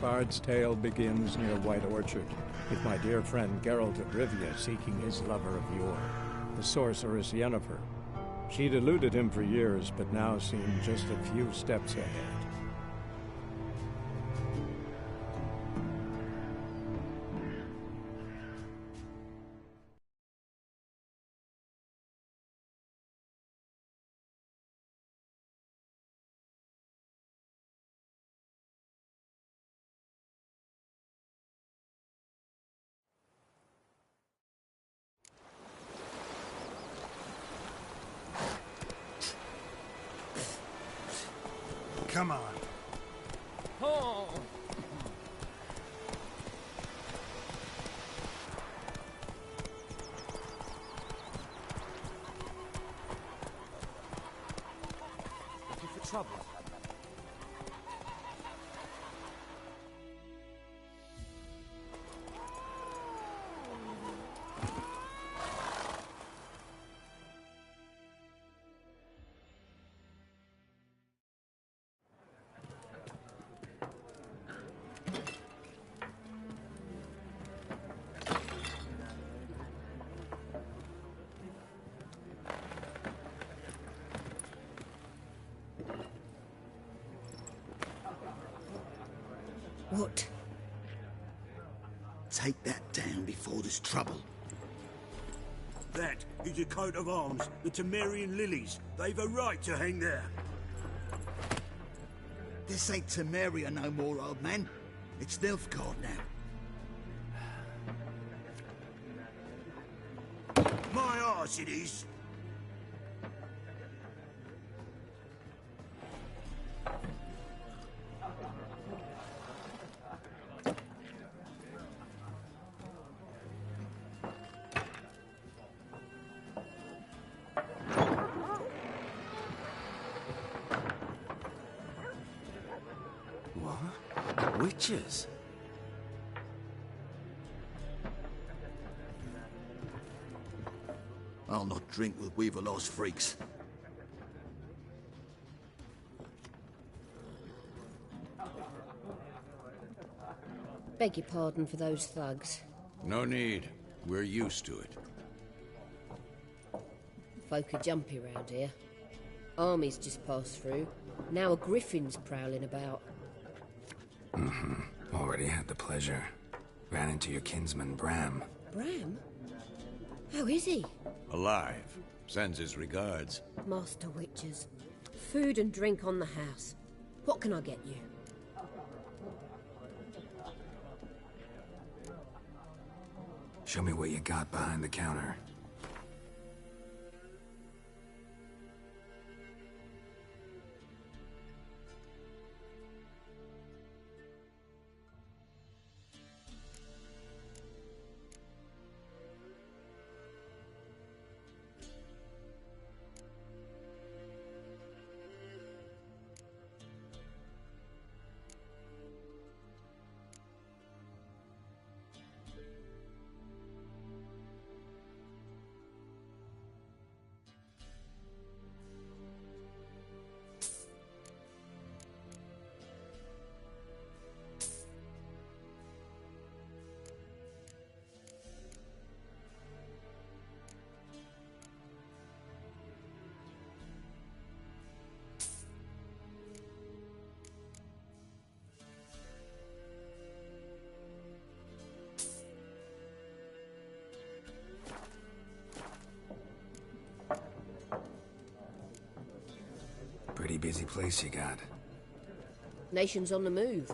bard's tale begins near White Orchard, with my dear friend Geralt of Rivia seeking his lover of yore, the sorceress Yennefer. She'd eluded him for years, but now seemed just a few steps ahead. Come on. Oh. Looking for trouble? What? Take that down before there's trouble. That is a coat of arms, the Temerian lilies. They've a right to hang there. This ain't Temeria no more, old man. It's Nilfgaard now. My arse it is. Witches? I'll not drink with Weaverlaw's freaks. Beg your pardon for those thugs. No need. We're used to it. Folk are jumpy round here. Armies just passed through. Now a griffin's prowling about. Already had the pleasure. Ran into your kinsman, Bram. Bram? How is he? Alive. Sends his regards. Master Witches. Food and drink on the house. What can I get you? Show me what you got behind the counter. Pretty busy place you got. Nations on the move.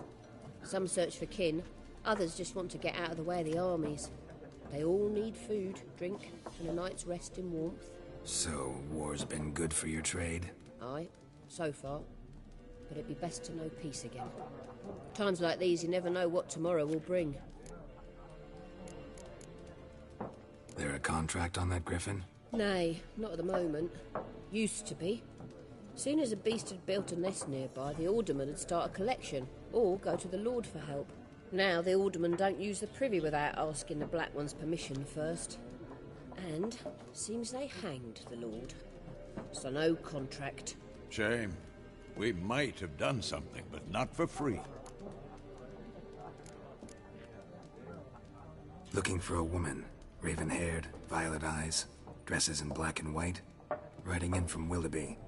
Some search for kin, others just want to get out of the way of the armies. They all need food, drink, and a night's rest in warmth. So, war's been good for your trade? Aye, so far. But it'd be best to know peace again. Times like these, you never know what tomorrow will bring. There a contract on that griffin? Nay, not at the moment. Used to be. Soon as a beast had built a nest nearby, the alderman would start a collection, or go to the Lord for help. Now the aldermen don't use the privy without asking the Black One's permission first. And seems they hanged the Lord. So no contract. Shame. We might have done something, but not for free. Looking for a woman. Raven-haired, violet eyes, dresses in black and white. Riding in from Willoughby.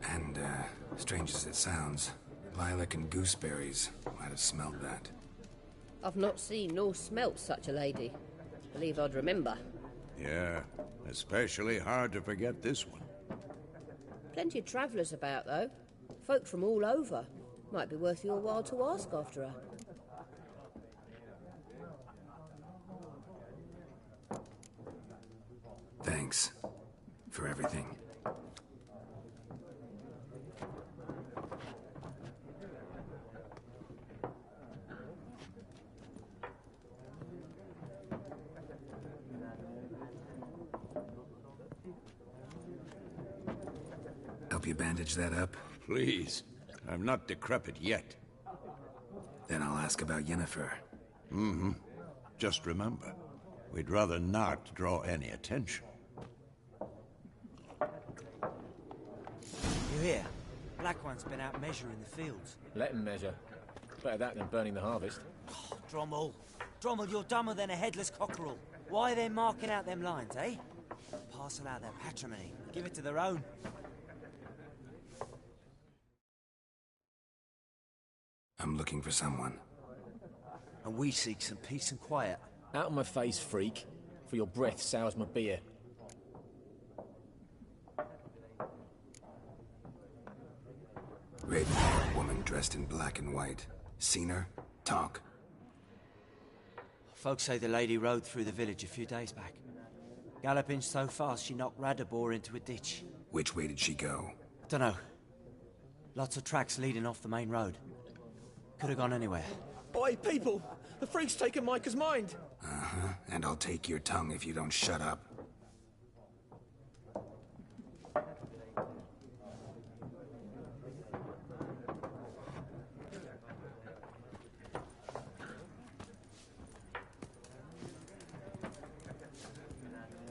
And, strange as it sounds, lilac and gooseberries might have smelled that. I've not seen nor smelt such a lady. Believe I'd remember. Yeah, especially hard to forget this one. Plenty of travellers about, though. Folk from all over. Might be worth your while to ask after her. Thanks. For everything. Help you bandage that up? Please. I'm not decrepit yet. Then I'll ask about Yennefer. Mm-hmm. Just remember, we'd rather not draw any attention. You hear? Black One's been out measuring the fields. Let him measure. Better that than burning the harvest. Oh, Drommel. Drommel, you're dumber than a headless cockerel. Why are they marking out them lines, eh? Parcel out their patrimony. Give it to their own. I'm looking for someone. And we seek some peace and quiet. Out of my face, freak. For your breath sours my beer. Raven-haired woman dressed in black and white. Seen her? Talk. Folks say the lady rode through the village a few days back. Galloping so fast she knocked Radabor into a ditch. Which way did she go? Dunno. Lots of tracks leading off the main road. Could have gone anywhere. Oi, people! The freak's taken Micah's mind! Uh-huh. And I'll take your tongue if you don't shut up.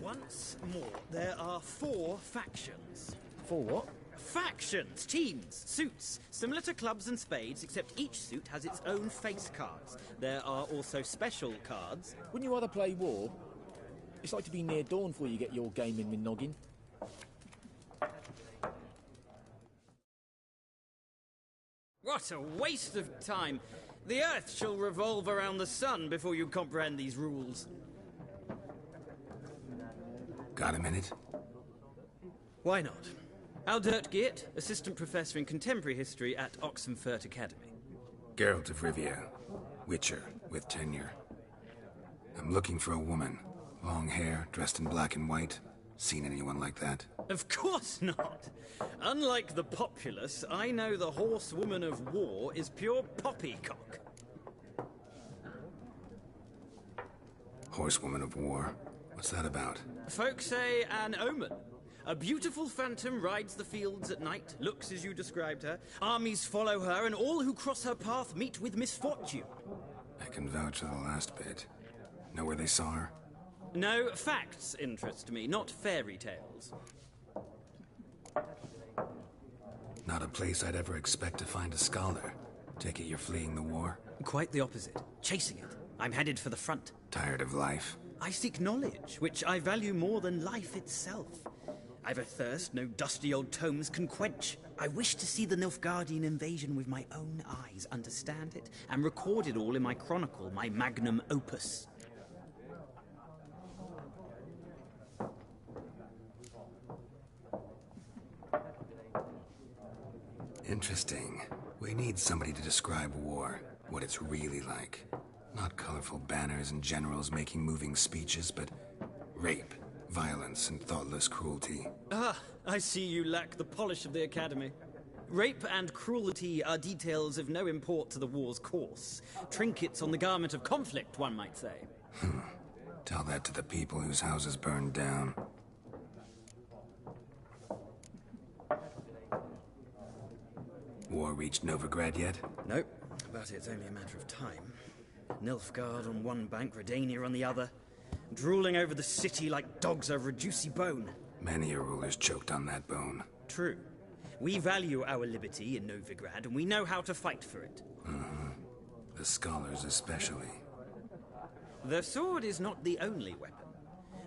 Once more, there are 4 factions. For what? Factions, teams, suits, similar to clubs and spades, except each suit has its own face cards. There are also special cards. Wouldn't you rather play war? It's like to be near dawn before you get your game in with noggin. What a waste of time! The Earth shall revolve around the sun before you comprehend these rules. Got a minute? Why not? Aldert Geert, Assistant Professor in Contemporary History at Oxenfurt Academy. Geralt of Rivia. Witcher, with tenure. I'm looking for a woman. Long hair, dressed in black and white. Seen anyone like that? Of course not! Unlike the populace, I know the horsewoman of war is pure poppycock. Horsewoman of war? What's that about? Folks say an omen. A beautiful phantom rides the fields at night, looks as you described her. Armies follow her, and all who cross her path meet with misfortune. I can vouch for the last bit. Know where they saw her? No, facts interest me, not fairy tales. Not a place I'd ever expect to find a scholar. Take it you're fleeing the war? Quite the opposite. Chasing it. I'm headed for the front. Tired of life? I seek knowledge, which I value more than life itself. I've a thirst no dusty old tomes can quench. I wish to see the Nilfgaardian invasion with my own eyes, understand it, and record it all in my chronicle, my magnum opus. Interesting. We need somebody to describe war, what it's really like. Not colorful banners and generals making moving speeches, but rape, violence, and thoughtless cruelty. Ah, I see you lack the polish of the Academy. Rape and cruelty are details of no import to the war's course. Trinkets on the garment of conflict, one might say. Tell that to the people whose houses burned down. War reached Novigrad yet? Nope, but it's only a matter of time. Nilfgaard on one bank, Redania on the other. Drooling over the city like dogs over a juicy bone. Many a ruler's choked on that bone. True. We value our liberty in Novigrad, and we know how to fight for it. The scholars especially. The sword is not the only weapon.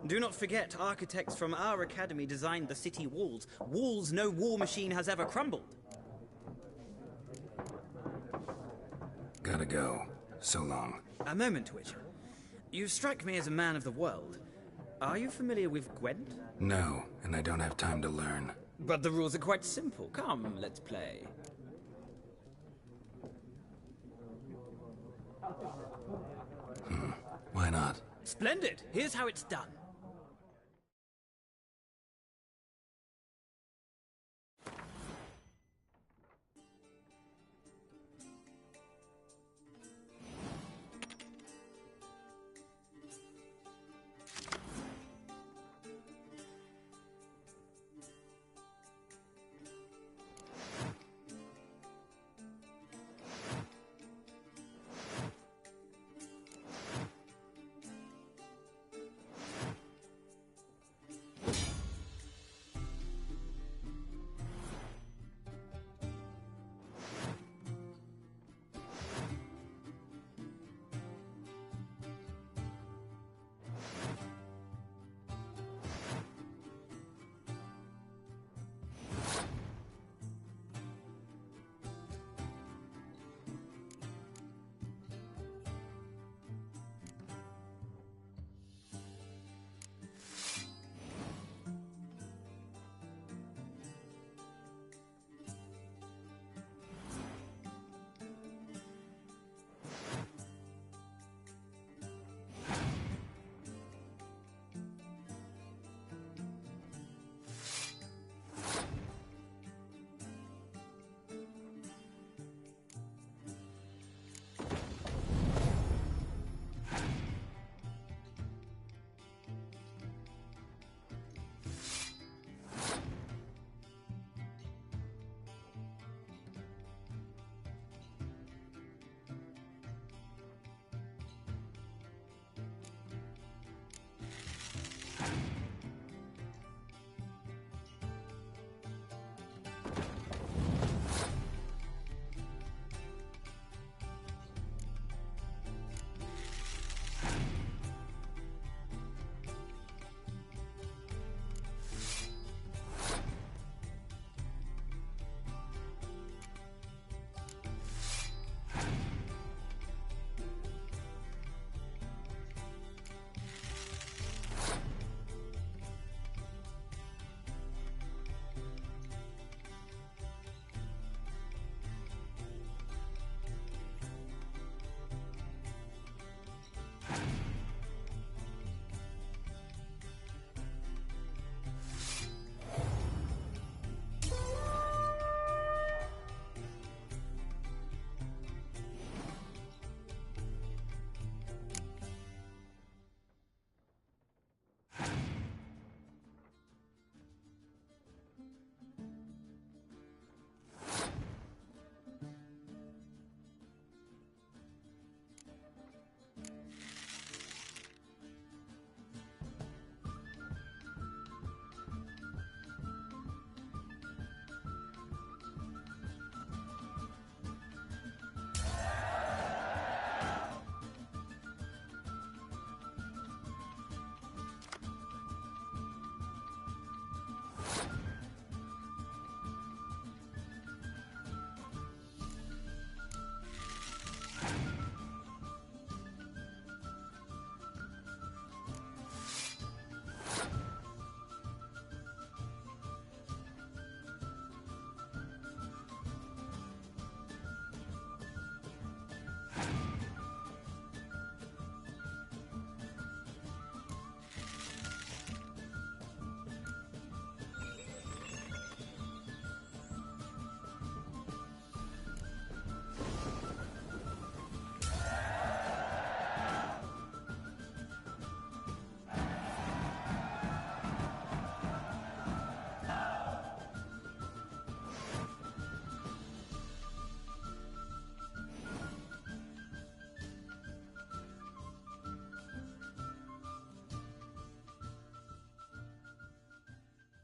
Do not forget, architects from our academy designed the city walls. Walls no war machine has ever crumbled. Gotta go. So long. A moment, Witcher. You strike me as a man of the world. Are you familiar with Gwent? No, and I don't have time to learn. But the rules are quite simple. Come, let's play. Why not? Splendid! Here's how it's done.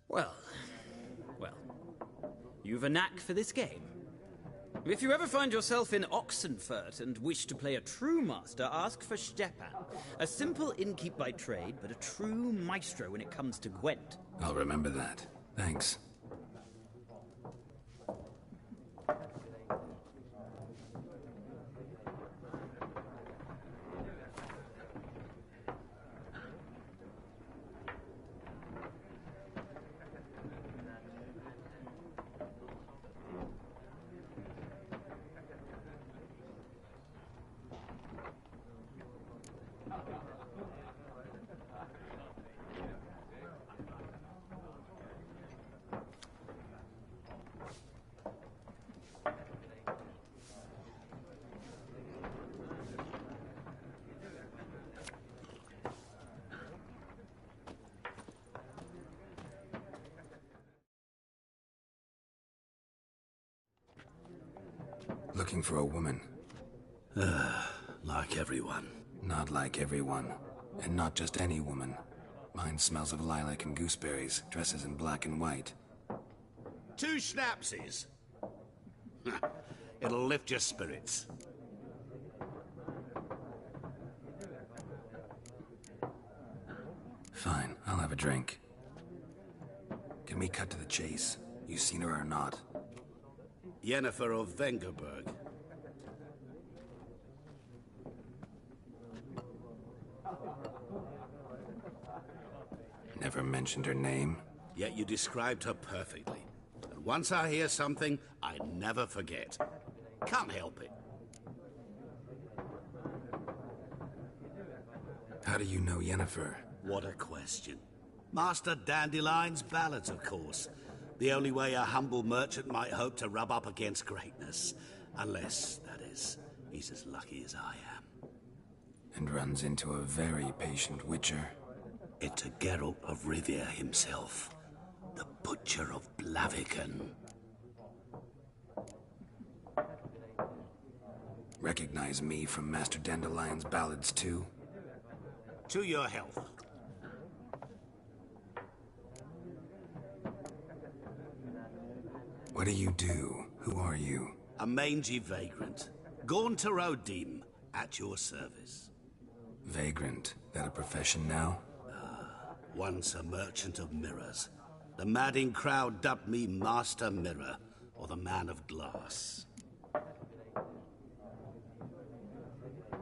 Well, you've a knack for this game. If you ever find yourself in Oxenfurt and wish to play a true master, ask for Stepan. A simple innkeep by trade, but a true maestro when it comes to Gwent. I'll remember that. Thanks. Looking for a woman. Like everyone. Not like everyone. And not just any woman. Mine smells of lilac and gooseberries, dresses in black and white. 2 schnapsies. It'll lift your spirits. Fine, I'll have a drink. Can we cut to the chase? You seen her or not? Yennefer of Vengerberg. Never mentioned her name. Yet you described her perfectly. And once I hear something, I never forget. Can't help it. How do you know Yennefer? What a question. Master Dandelion's ballads, of course. The only way a humble merchant might hope to rub up against greatness. Unless, that is, he's as lucky as I am. And runs into a very patient witcher. It's a Geralt of Rivia himself. The Butcher of Blaviken. Recognize me from Master Dandelion's ballads, too? To your health. What do you do? Who are you? A mangy vagrant. Gone to Rodim, at your service. Vagrant. That a profession now? Once a merchant of mirrors. The madding crowd dubbed me Master Mirror, or the Man of Glass.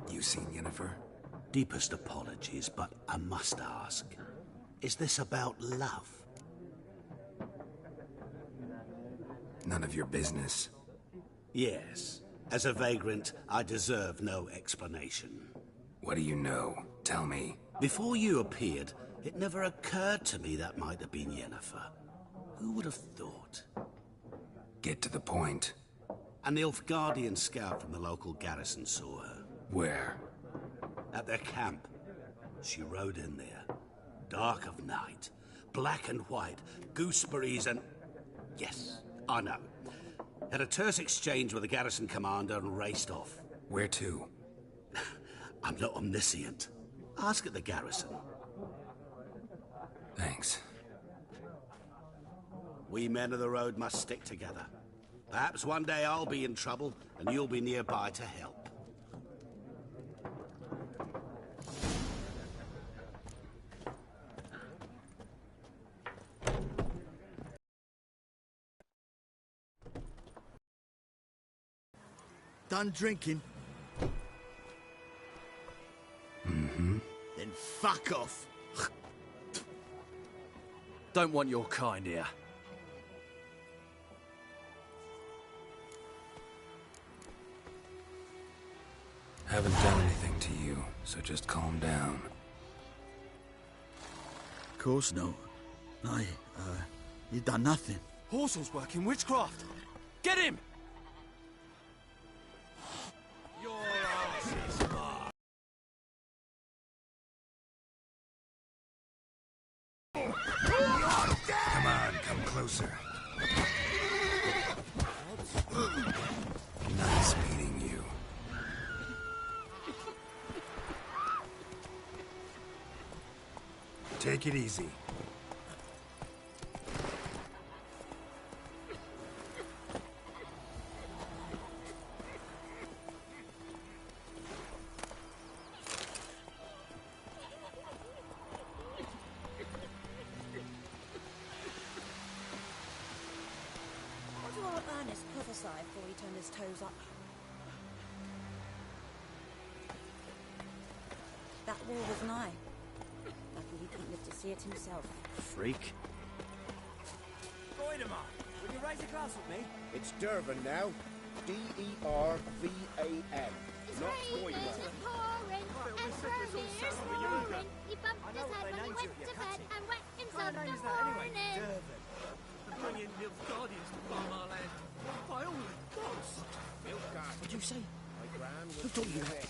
You seen Yennefer? Deepest apologies, but I must ask. Is this about love? None of your business. Yes. As a vagrant, I deserve no explanation. What do you know? Tell me. Before you appeared, it never occurred to me that might have been Yennefer. Who would have thought? Get to the point. An Nilfgaardian scout from the local garrison saw her. Where? At their camp. She rode in there. Dark of night. Black and white. Gooseberries and... Yes, I know. Had a terse exchange with the garrison commander and raced off. Where to? I'm not omniscient. Ask at the garrison. Thanks. We men of the road must stick together. Perhaps one day I'll be in trouble and you'll be nearby to help. Done drinking? Mm-hmm. Then fuck off. Don't want your kind here. Haven't done anything to you, so just calm down. Of course not. No, you done nothing. Horsel's working witchcraft. Get him! Your ass is mine. Come on, come closer. Nice meeting you. Take it easy. side before he turned his toes up. That wall was nigh. Lucky he couldn't live to see it himself. Freak. Goidemar, will you raise a glass with me? It's Dervan now. D-E-R-V-A-N. Not Goidemar. He bumped his head when he went to bed and wet himself in the morning. The brilliant Nilfgaardians to farm our land. By all the gods! What'd you say? My gran Who told you that?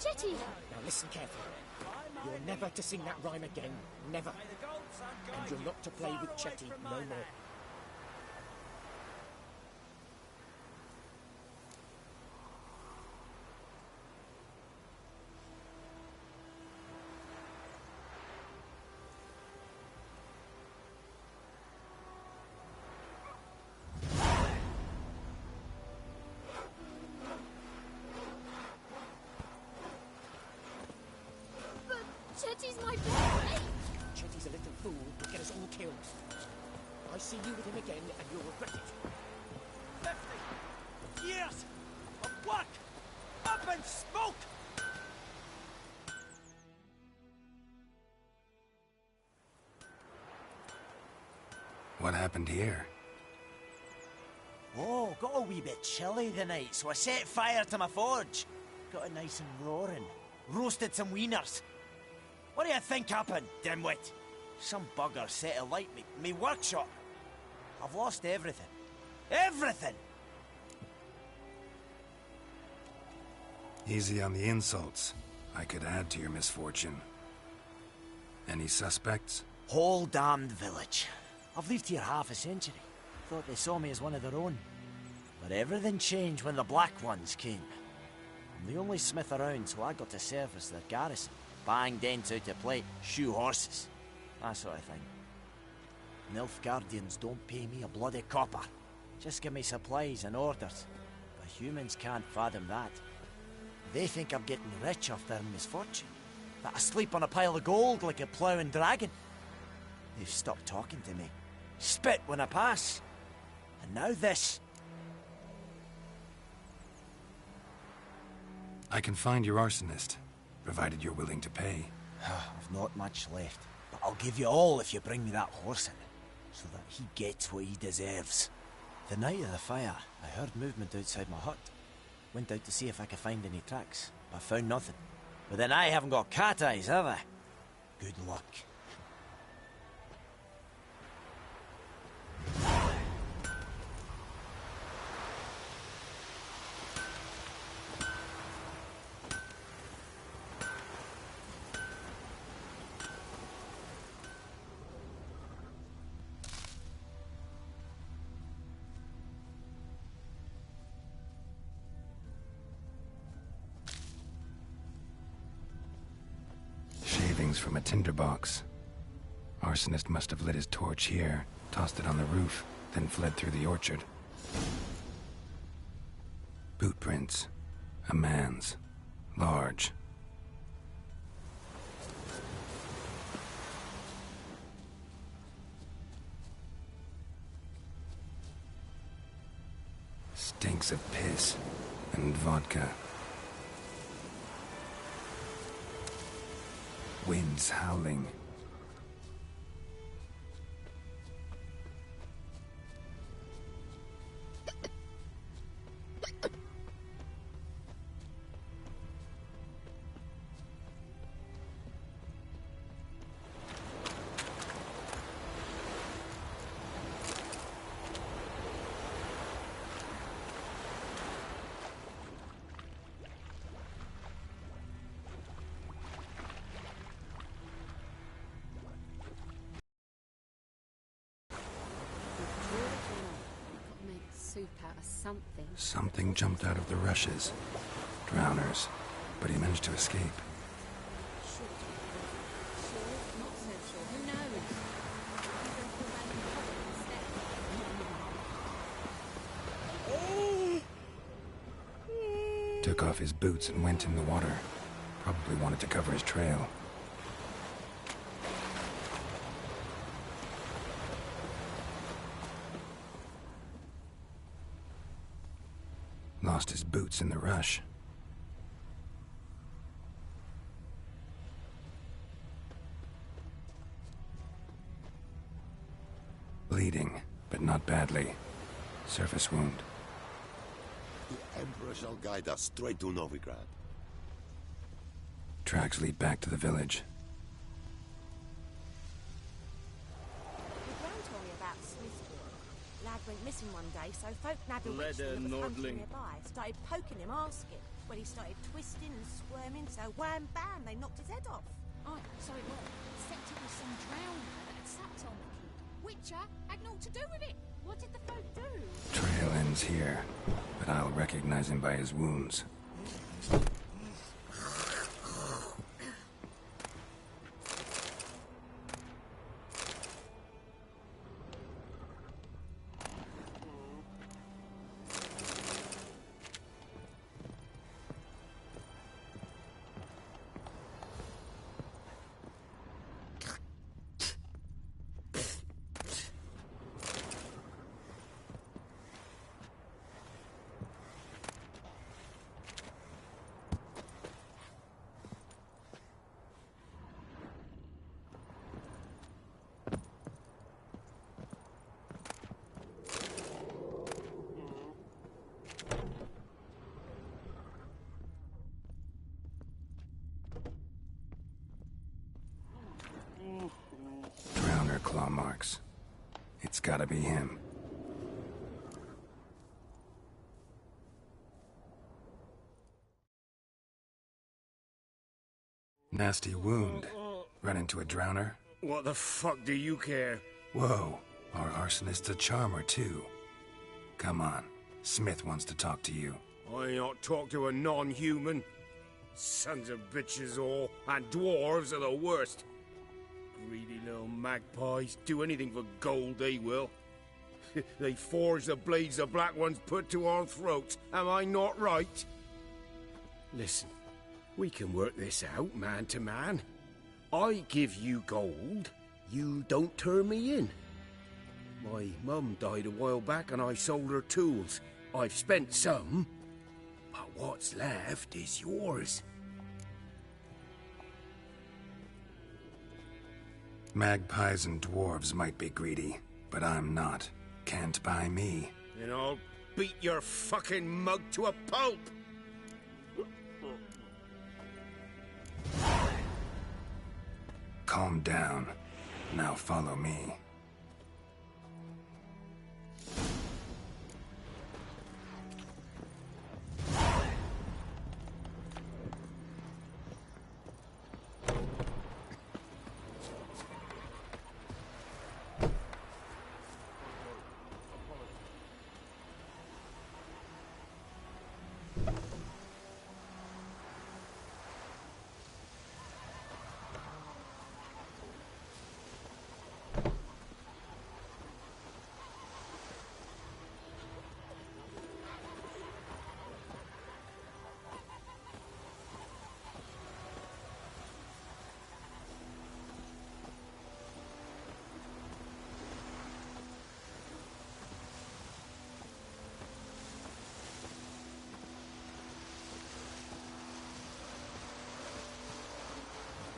Chetty! Now listen carefully. You're never to sing that rhyme again. Never. And you're not to play with Chetty no more. Chetty's my boy! Chetty's a little fool to get us all killed. I see you with him again and you'll regret it. 50 years of work up in smoke! What happened here? Oh, got a wee bit chilly the night, so I set fire to my forge. Got it nice and roaring. Roasted some wieners. What do you think happened, dimwit? Some bugger set alight me workshop. I've lost everything. Everything! Easy on the insults. I could add to your misfortune. Any suspects? Whole damned village. I've lived here half a century. Thought they saw me as one of their own. But everything changed when the Black Ones came. I'm the only smith around, so I got to serve as their garrison. Bang dents out of plate, shoe horses. That sort of thing. Nilfgaardians don't pay me a bloody copper. Just give me supplies and orders. But humans can't fathom that. They think I'm getting rich off their misfortune. That I sleep on a pile of gold like a ploughing dragon. They've stopped talking to me. Spit when I pass. And now this. I can find your arsonist, provided you're willing to pay. I've not much left, but I'll give you all if you bring me that horse in, so that he gets what he deserves. The night of the fire, I heard movement outside my hut. Went out to see if I could find any tracks, but found nothing. But then I haven't got cat eyes, have I? Good luck. Shavings from a tinderbox. Arsonist must have lit his torch here, tossed it on the roof, then fled through the orchard. Boot prints. A man's. Large. Stinks of piss and vodka. Winds howling. Something. Something jumped out of the rushes. Drowners. But he managed to escape. Took off his boots and went in the water. Probably wanted to cover his trail. lost his boots in the rush. Bleeding, but not badly. Surface wound. The Emperor shall guide us straight to Novigrad. Tracks lead back to the village. The Gran told me about Smithfield. Lad went missing one day, so folk nabbed a witch Leather, from the country Nordling. nearby. Started poking him, asking. Well, he started twisting and squirming, so wham bam, they knocked his head off. Oh, so it was. Except it was some drowner that had sat on the key. Witcher had naught to do with it. What did the folk do? Trail ends here, but I'll recognize him by his wounds. Drowner claw marks. It's gotta be him. Nasty wound. Run into a drowner? What the fuck do you care? Whoa, our arsonist's a charmer too. Come on, Smith wants to talk to you. I ain't not talk to a non-human. Sons of bitches all, and dwarves are the worst. Greedy little magpies, do anything for gold they will. They forge the blades the black ones put to our throats, am I not right? Listen, we can work this out man to man. I give you gold, you don't turn me in. My mum died a while back and I sold her tools. I've spent some, but what's left is yours. Magpies and dwarves might be greedy, but I'm not. Can't buy me. Then I'll beat your fucking mug to a pulp! Calm down. Now follow me.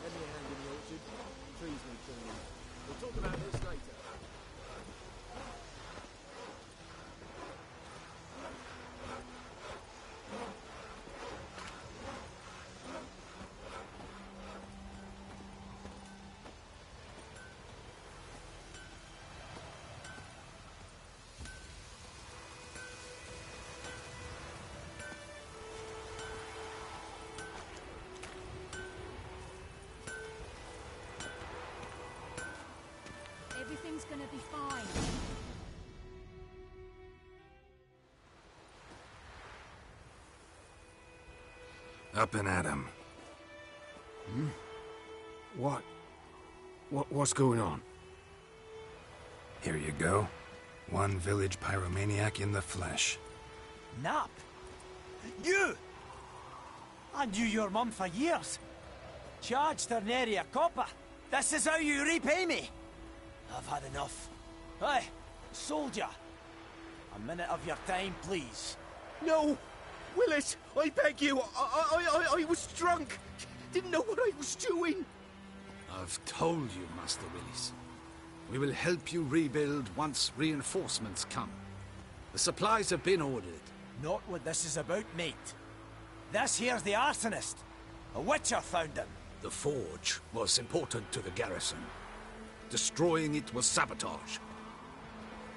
Let me hand in the orchard. Trees need trimming. We'll talk about this later. Everything's gonna be fine. Up and at him. What's going on? Here you go. One village pyromaniac in the flesh. Nap? You! I knew your mum for years. Charged her nary a copper. This is how you repay me. I've had enough. Hey, soldier. A minute of your time, please. No! Willis, I beg you. I was drunk. Didn't know what I was doing. I've told you, Master Willis. We will help you rebuild once reinforcements come. The supplies have been ordered. Not what this is about, mate. This here's the arsonist. A witcher found him. The forge was important to the garrison. Destroying it was sabotage.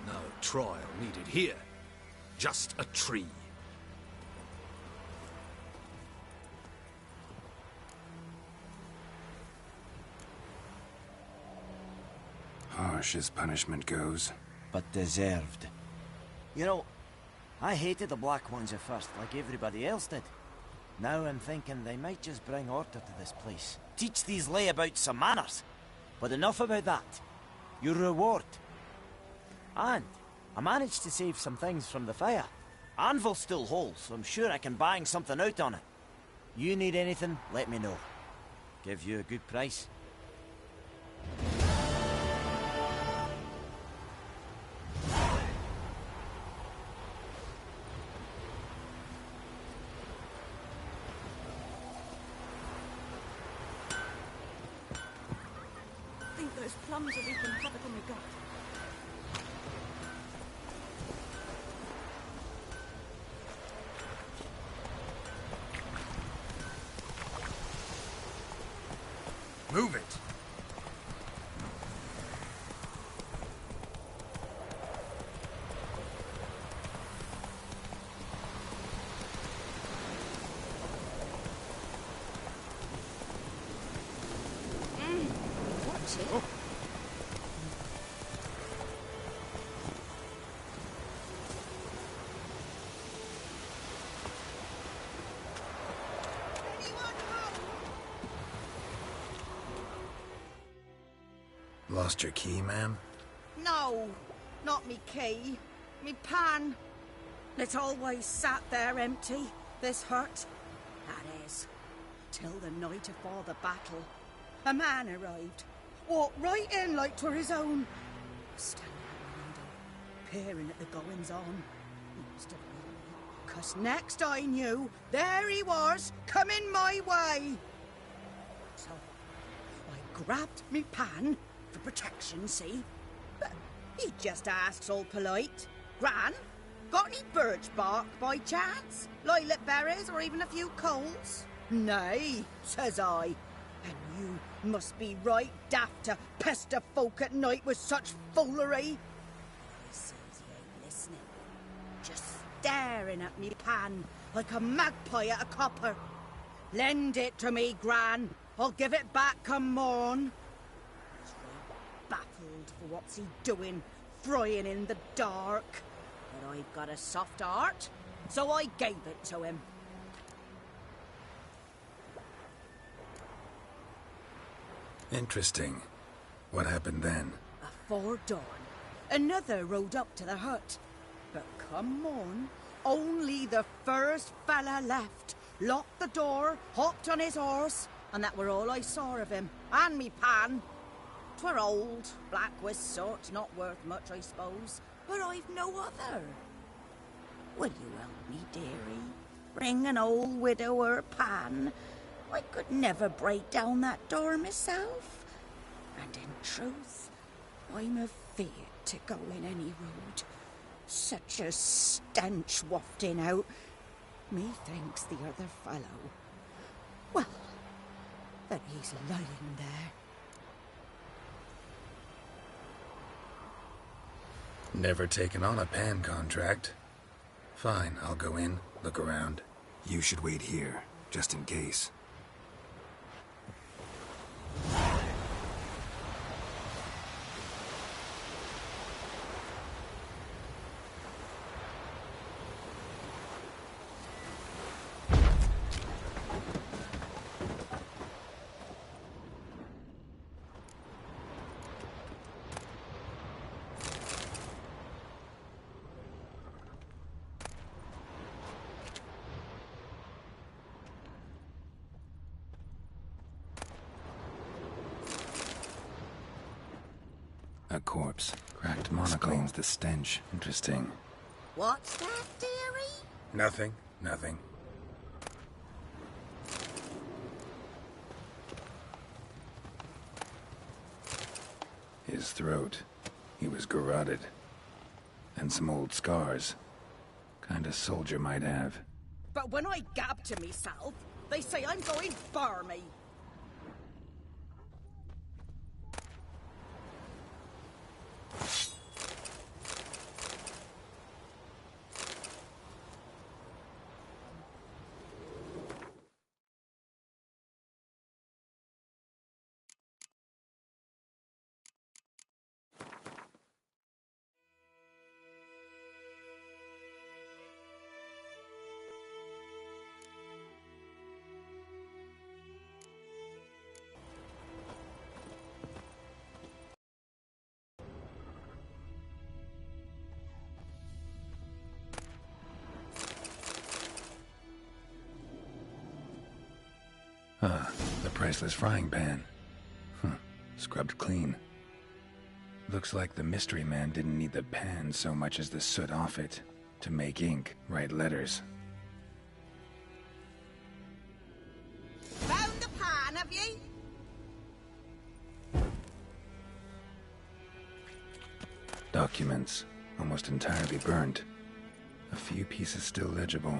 No trial needed here. Just a tree. Harsh as punishment goes. But deserved. You know, I hated the Black Ones at first, like everybody else did. Now I'm thinking they might just bring order to this place. Teach these layabouts some manners. But enough about that. Your reward. And I managed to save some things from the fire. Anvil's still whole, so I'm sure I can bang something out on it. You need anything, let me know. Give you a good price. I think those plums are wreaking havoc on my gut. Move it! Watch it. Lost your key, ma'am? No, not me key. Me pan. It's always sat there empty, this hut. That is, till the night afore the battle. A man arrived, walked right in like 'twere his own. Standing at the window, peering at the goings-on. He must have been, 'cause next I knew, there he was, coming my way. So, I grabbed me pan, for protection, see? But he just asks all polite. Gran, got any birch bark by chance? Lilac berries or even a few coals? Nay, says I. And you must be right daft to pester folk at night with such foolery. He says he ain't listening. Just staring at me pan like a magpie at a copper. Lend it to me, Gran. I'll give it back come morn. Baffled for what's he doing, frying in the dark. But I've got a soft heart, so I gave it to him. Interesting. What happened then? Afore dawn, another rode up to the hut. But come morn, only the first fella left. Locked the door, hopped on his horse, and that were all I saw of him, and me pan. 'Twere old, black-wist sort, not worth much, I suppose, but I've no other. Will you help me, dearie? Bring an old widower pan. I could never break down that door myself. And in truth, I'm afeard to go in any road. Such a stench wafting out. Methinks the other fellow, well, that he's lying there. Never taken on a pan contract. Fine, I'll go in, look around. You should wait here, just in case. A corpse. Cracked monocle. Explains the stench. Interesting. What's that, dearie? Nothing. Nothing. His throat. He was garroted. And some old scars. Kind of soldier might have. But when I gab to myself, they say I'm going barmy. Ah, the priceless frying pan. Scrubbed clean. Looks like the mystery man didn't need the pan so much as the soot off it to make ink, write letters. Found the pan, have ye? Documents, almost entirely burnt. A few pieces still legible.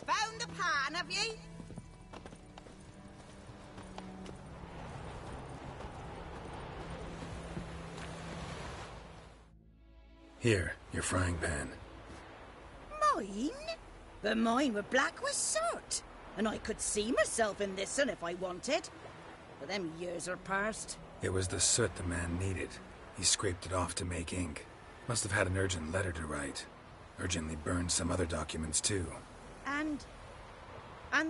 Found the pan, have ye? Here, your frying pan. Mine? But mine were black with soot. And I could see myself in this one if I wanted. But them years are past. It was the soot the man needed. He scraped it off to make ink. Must have had an urgent letter to write. Urgently burned some other documents too. And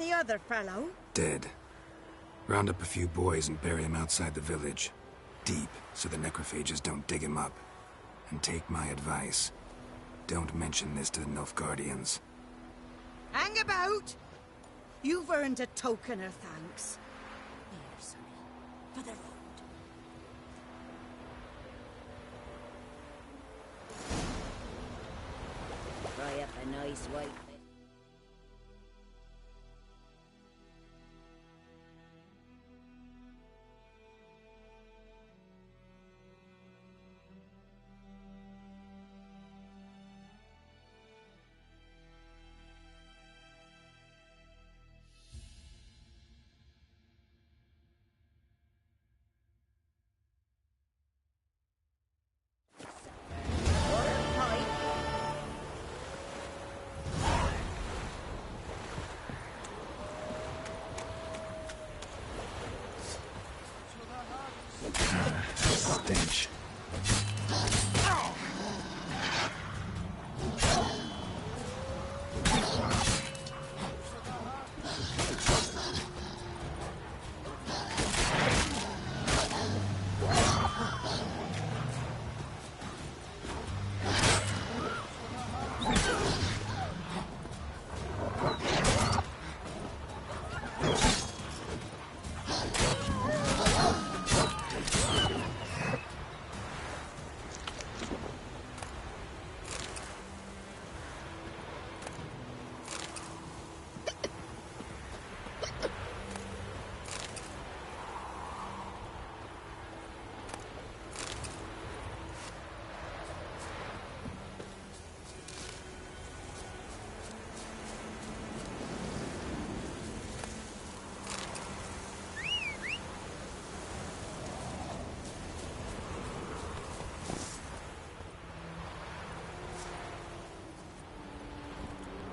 the other fellow? Dead. Round up a few boys and bury him outside the village. Deep, so the necrophages don't dig him up. And take my advice. Don't mention this to the Nilfgaardians. Hang about! You've earned a token of thanks. Here, sonny, for the road. Fry up a nice white. Stench.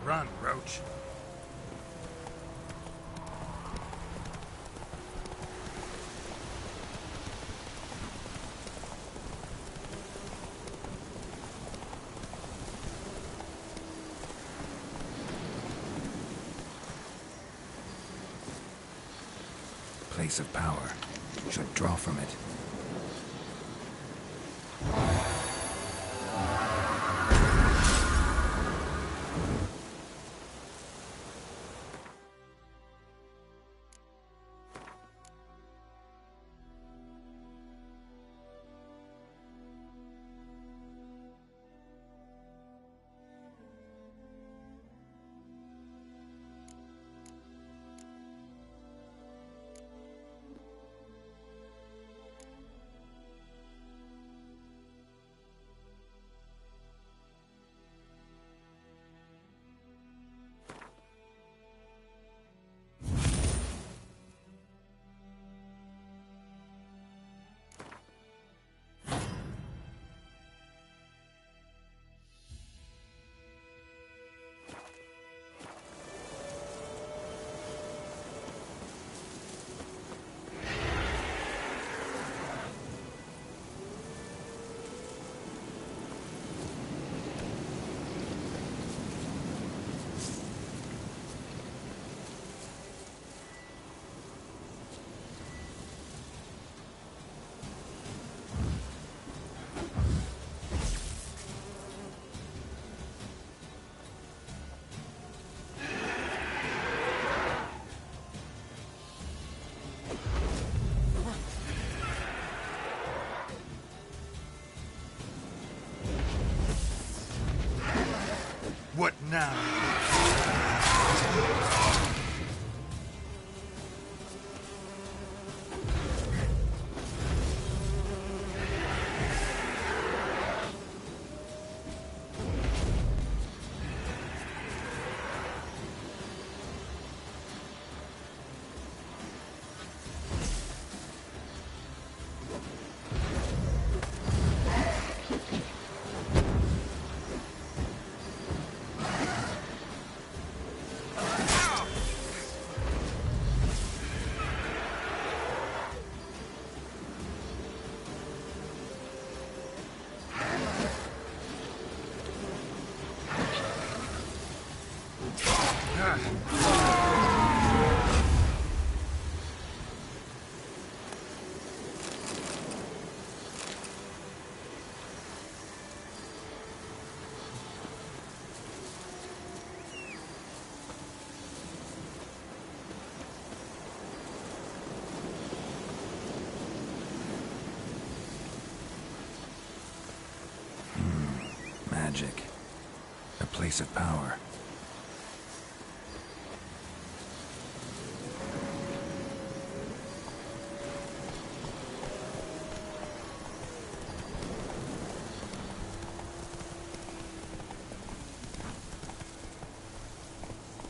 Run, Roach. Place of power. Should draw from it. What now? Magic. A place of power.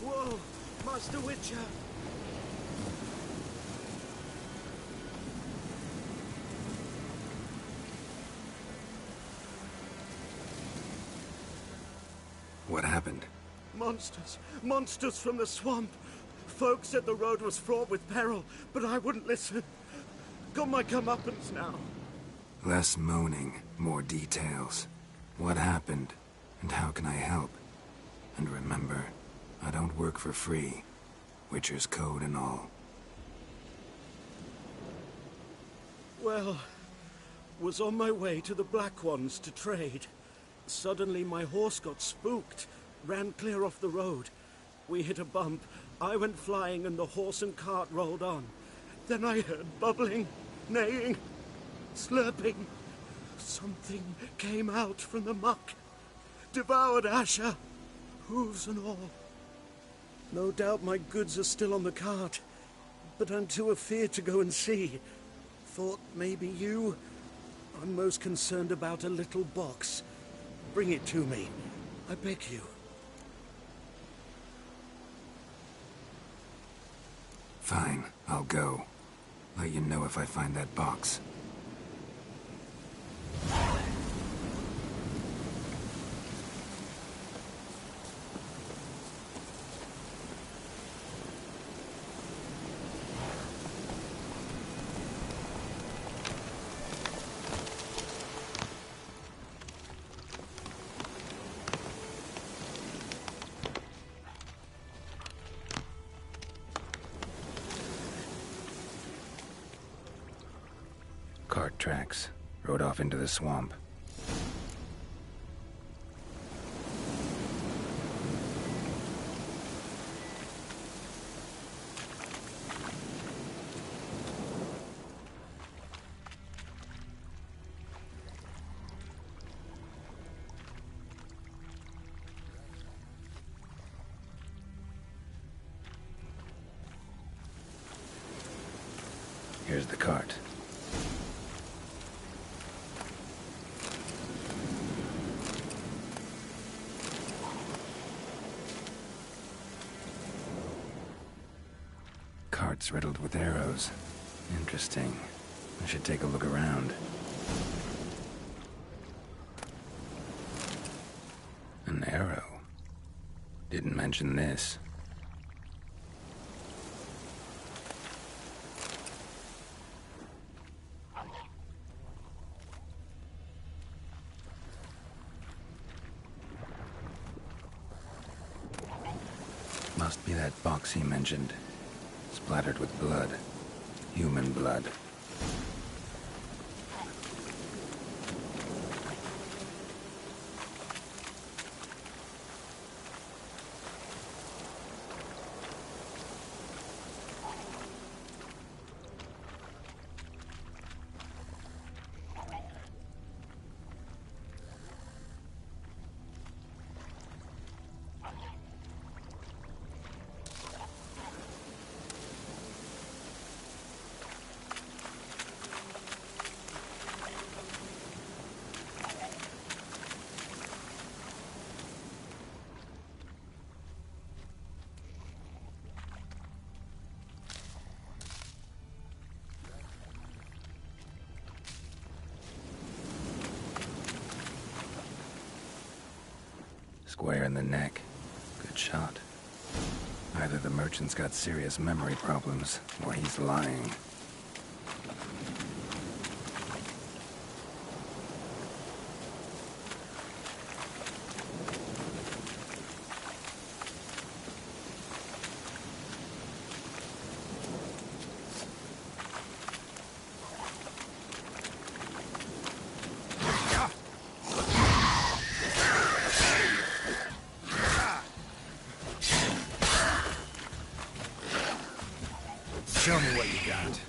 Whoa, Master Witcher! What happened? Monsters! Monsters from the swamp! Folk said the road was fraught with peril, but I wouldn't listen. Got my comeuppance now. Less moaning, more details. What happened, and how can I help? And remember, I don't work for free. Witcher's code and all. Well, was on my way to the Black Ones to trade. Suddenly my horse got spooked, ran clear off the road. We hit a bump, I went flying and the horse and cart rolled on. Then I heard bubbling, neighing, slurping. Something came out from the muck, devoured Asher, hooves and all. No doubt my goods are still on the cart, but I'm too afeard to go and see. Thought maybe you... I'm most concerned about a little box. Bring it to me, I beg you. Fine, I'll go. Let you know if I find that box. Cart tracks. Rode off into the swamp. Here's the cart. Cart's riddled with arrows. Interesting. I should take a look around. An arrow. Didn't mention this. Must be that box he mentioned. Splattered with blood. Human blood. Square in the neck. Good shot. Either the merchant's got serious memory problems, or he's lying. Show me what you got.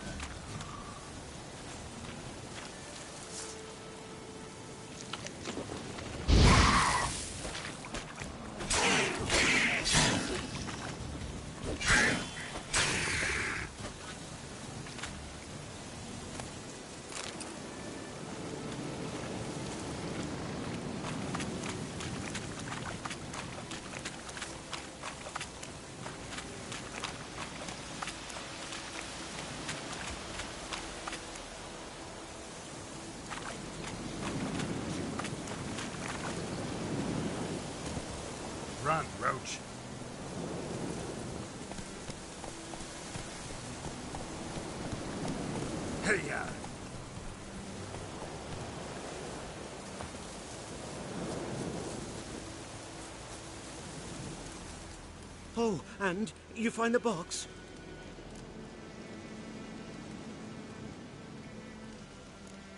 Run, Roach. Hey, Oh, and you find the box?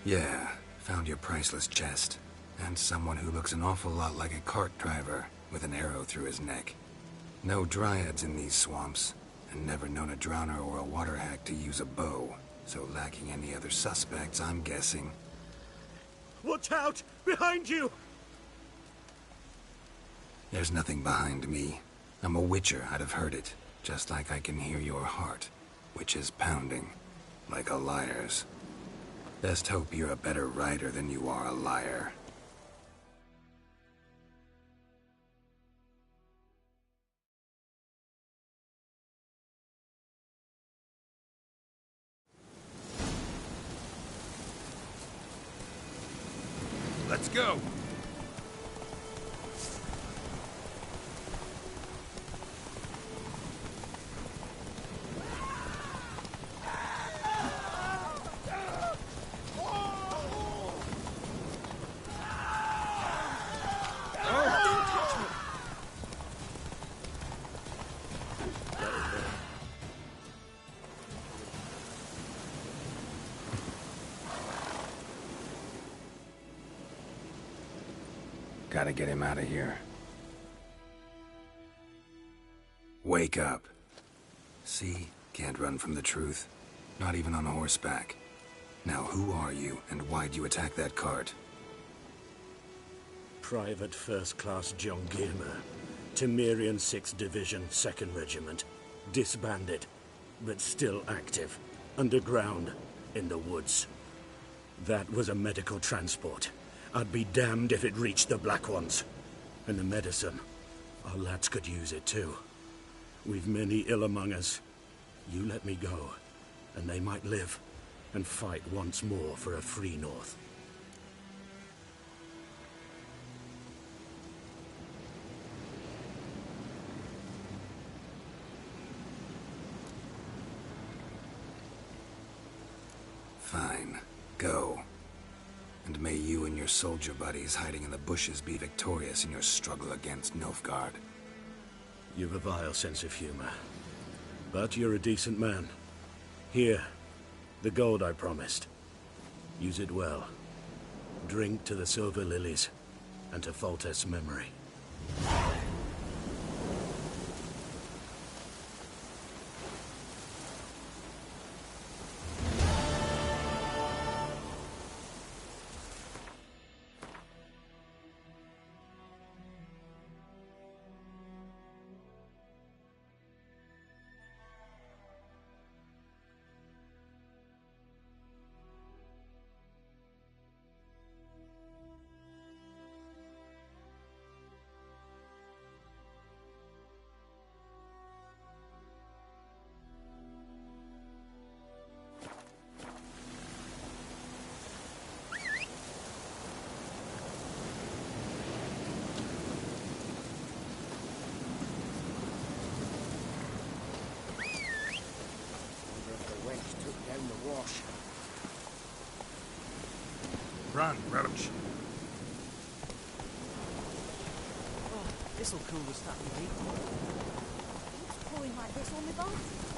Yeah, found your priceless chest. And someone who looks an awful lot like a cart driver, with an arrow through his neck. No dryads in these swamps, and never known a drowner or a water hack to use a bow. So lacking any other suspects, I'm guessing. Watch out! Behind you! There's nothing behind me. I'm a witcher, I'd have heard it. Just like I can hear your heart, which is pounding. Like a liar's. Best hope you're a better rider than you are a liar. Let's go. Gotta get him out of here. Wake up. See? Can't run from the truth. Not even on horseback. Now who are you, and why'd you attack that cart? Private First Class John Gilmer. Temerian 6th Division, 2nd Regiment. Disbanded, but still active. Underground, in the woods. That was a medical transport. I'd be damned if it reached the Black Ones. And the medicine. Our lads could use it too. We've many ill among us. You let me go, and they might live and fight once more for a free North. Fine. Go. And may you and your soldier buddies hiding in the bushes be victorious in your struggle against Nilfgaard. You've a vile sense of humor. But you're a decent man. Here, the gold I promised. Use it well. Drink to the silver lilies, and to Foltest's memory. This'll cool the stuff you eat. What's pouring like this on my bath?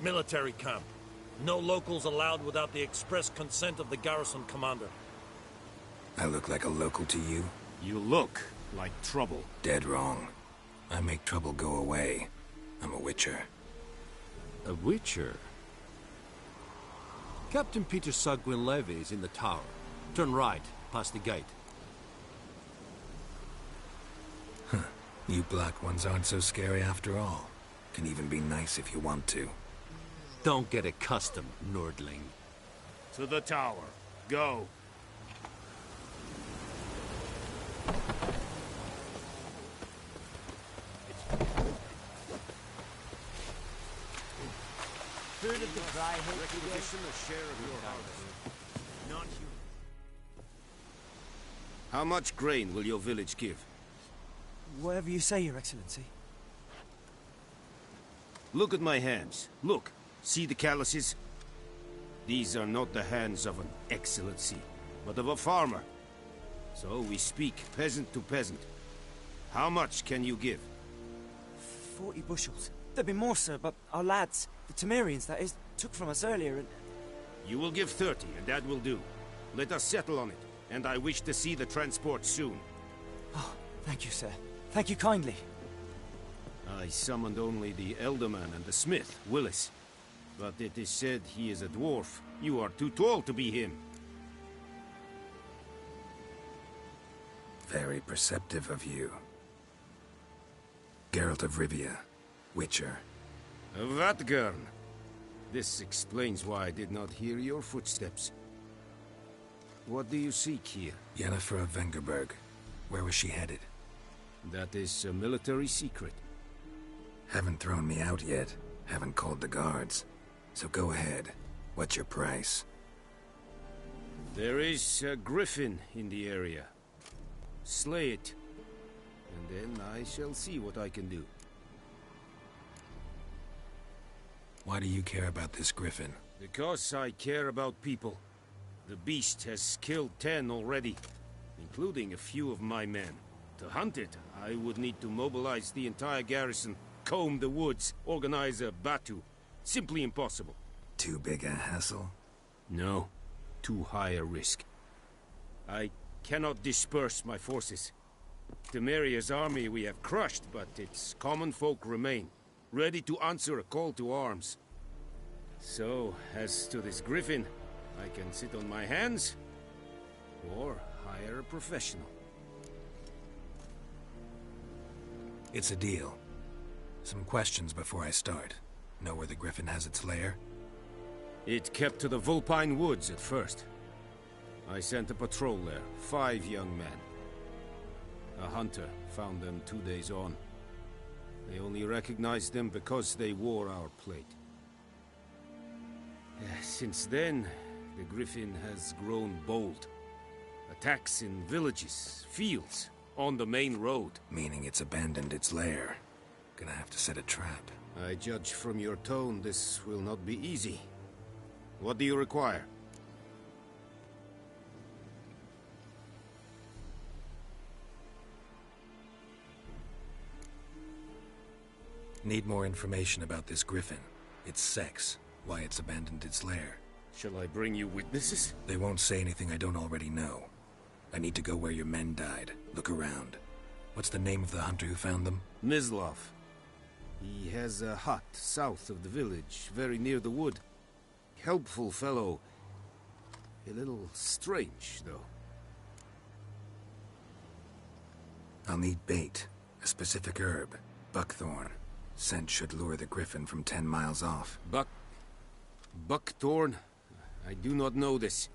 Military camp. No locals allowed without the express consent of the garrison commander. I look like a local to you? You look like trouble. Dead wrong. I make trouble go away. I'm a witcher. A witcher? Captain Peter Sagwin Levy is in the tower. Turn right, past the gate. Huh. You black ones aren't so scary after all. Can even be nice if you want to. Don't get accustomed, Nordling. To the tower. Go. Food of the dry hay. Requisition a share of your harvest. Not you. How much grain will your village give? Whatever you say, Your Excellency. Look at my hands. Look. See the calluses? These are not the hands of an excellency, but of a farmer. So we speak peasant to peasant. How much can you give? 40 bushels. There'd be more, sir, but our lads, the Temerians, that is, took from us earlier and... You will give 30, and that will do. Let us settle on it, and I wish to see the transport soon. Oh, thank you, sir. Thank you kindly. I summoned only the Elderman and the smith, Willis. But it is said he is a dwarf. You are too tall to be him. Very perceptive of you. Geralt of Rivia, Witcher. Vatgern. This explains why I did not hear your footsteps. What do you seek here? Yennefer of Vengerberg. Where was she headed? That is a military secret. Haven't thrown me out yet. Haven't called the guards. So go ahead. What's your price? There is a griffin in the area. Slay it. And then I shall see what I can do. Why do you care about this griffin? Because I care about people. The beast has killed 10 already, including a few of my men. To hunt it, I would need to mobilize the entire garrison, comb the woods, organize a batu. Simply impossible. Too big a hassle? No. Too high a risk. I cannot disperse my forces. Temeria's army we have crushed, but its common folk remain, ready to answer a call to arms. So, as to this griffin, I can sit on my hands, or hire a professional. It's a deal. Some questions before I start. Know where the griffin has its lair? It kept to the Vulpine Woods at first. I sent a patrol there, 5 young men. A hunter found them 2 days on. They only recognized them because they wore our plate. Since then, the griffin has grown bold. Attacks in villages, fields, on the main road. Meaning it's abandoned its lair. Gonna have to set a trap. I judge from your tone this will not be easy. What do you require? Need more information about this griffin. Its sex, why it's abandoned its lair. Shall I bring you witnesses? They won't say anything I don't already know. I need to go where your men died. Look around. What's the name of the hunter who found them? Mislav. He has a hut south of the village, very near the wood. Helpful fellow. A little strange, though. I'll need bait, a specific herb, buckthorn. Scent should lure the griffin from 10 miles off. Buckthorn? I do not know this.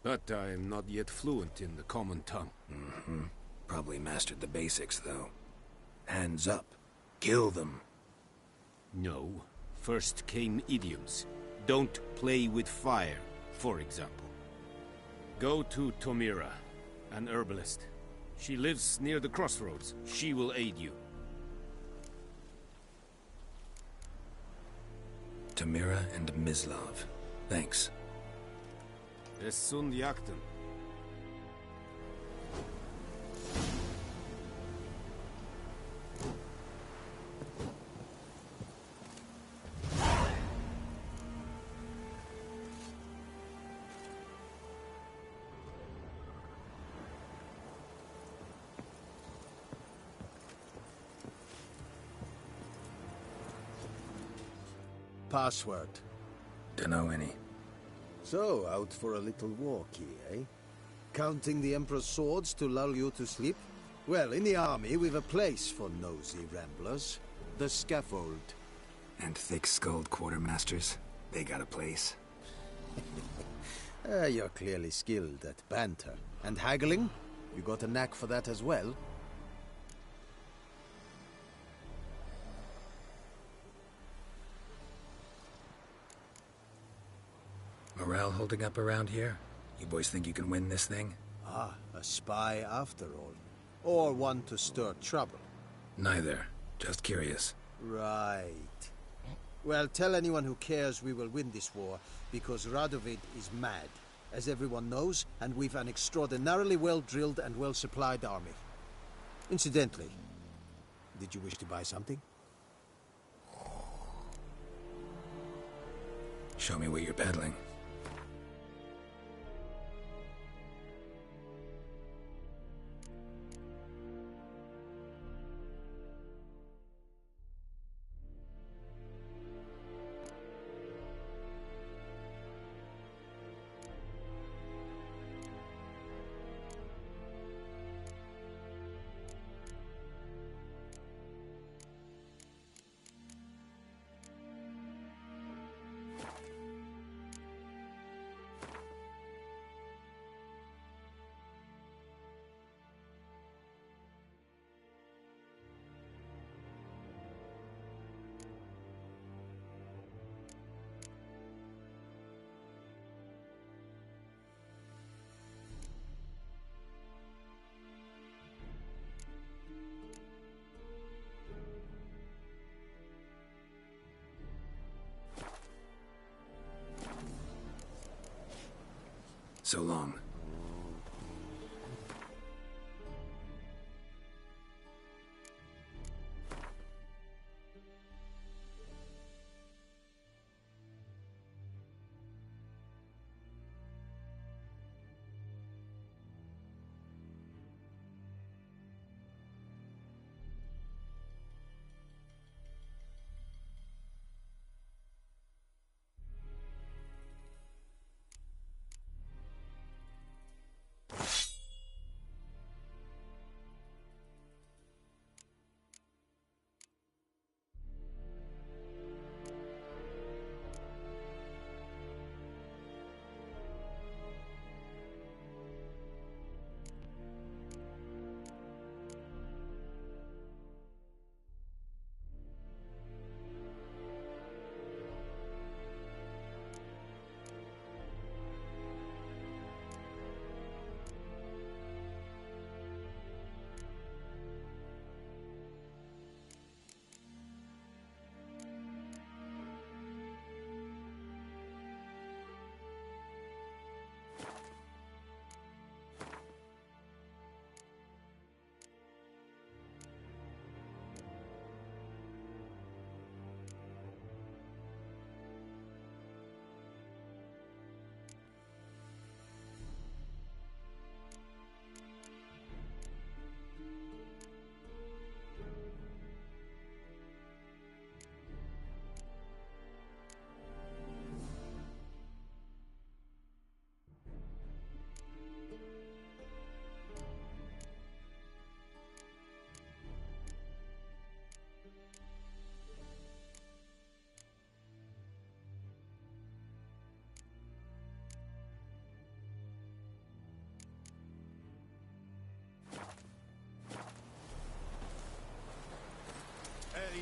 But I am not yet fluent in the common tongue. Mm-hmm. Probably mastered the basics, though. Hands up. Kill them. No. First came idioms. Don't play with fire, for example. Go to Tomira, an herbalist. She lives near the crossroads. She will aid you. Tomira and Mislav. Thanks. Es sunt jakten. Password. Dunno any. So, out for a little walkie, eh? Counting the Emperor's swords to lull you to sleep? Well, in the army, we've a place for nosy ramblers. The scaffold. And thick-skulled quartermasters. They got a place. You're clearly skilled at banter. And haggling? You got a knack for that as well? Morale holding up around here? You boys think you can win this thing? Ah, a spy after all. Or one to stir trouble. Neither. Just curious. Right. Well, tell anyone who cares we will win this war, because Radovid is mad, as everyone knows, and we've an extraordinarily well-drilled and well-supplied army. Incidentally, did you wish to buy something? Show me what you're peddling. So long.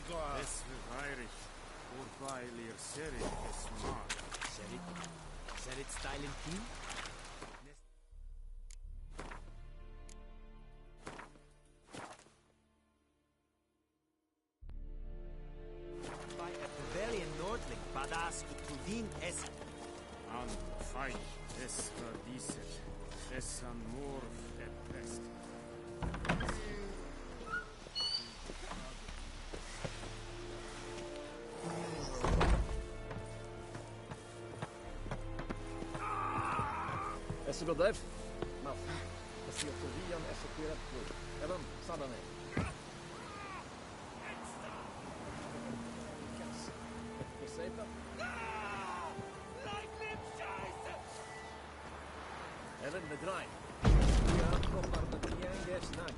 This is Irish. Goodbye, Lear Ciri. It's not. Said it style and key? By a Bavarian Nordling, badass Tudin es. And fight. Es verdicet. Es an more pest. Esibeldev, Maf, Pasiotovian effektuerat blod. Även Sadane. Besätta. Även med drive. Ja, koppar med igen snag.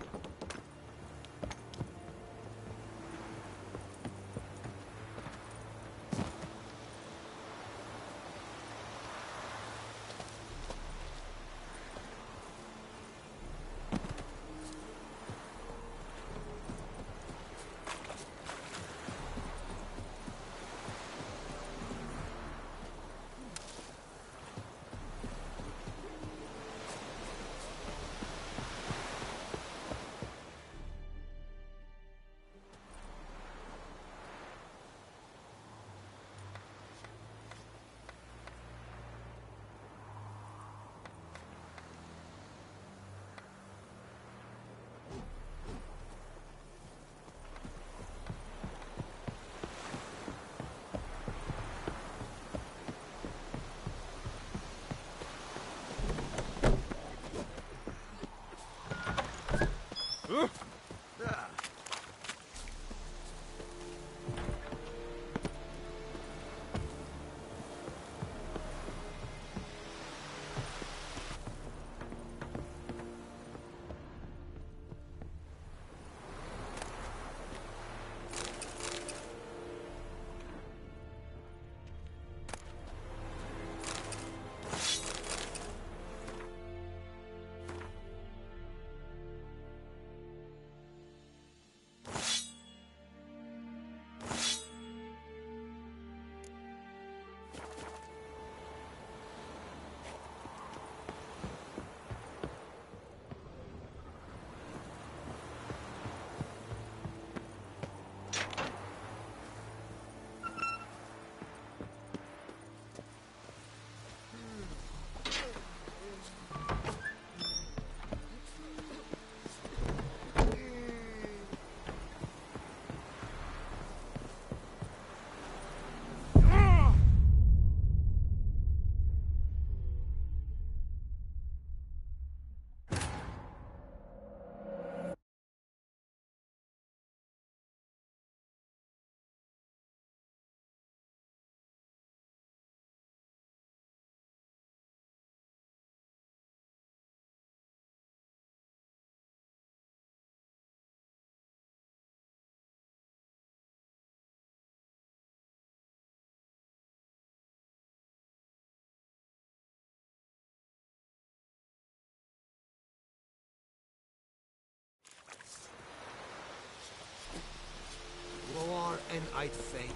Roar en uit veen.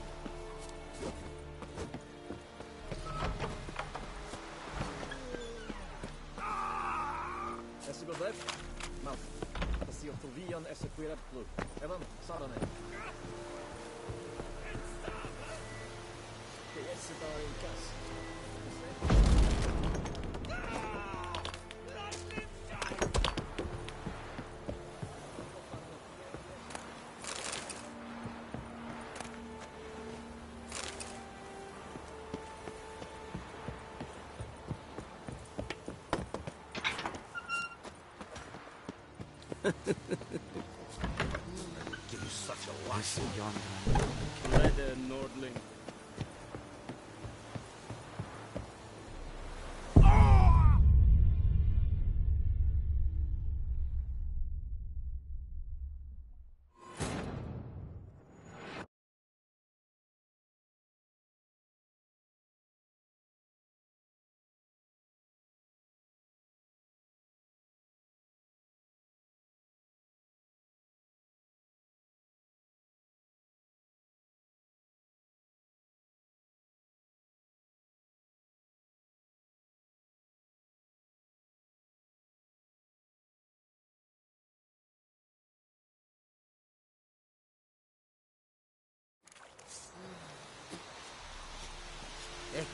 Esibeldev, Maf, Pasiotovian effektuerat blod. Även Sadane. Besätta in kass. Give you such a lush. Leather Nordling.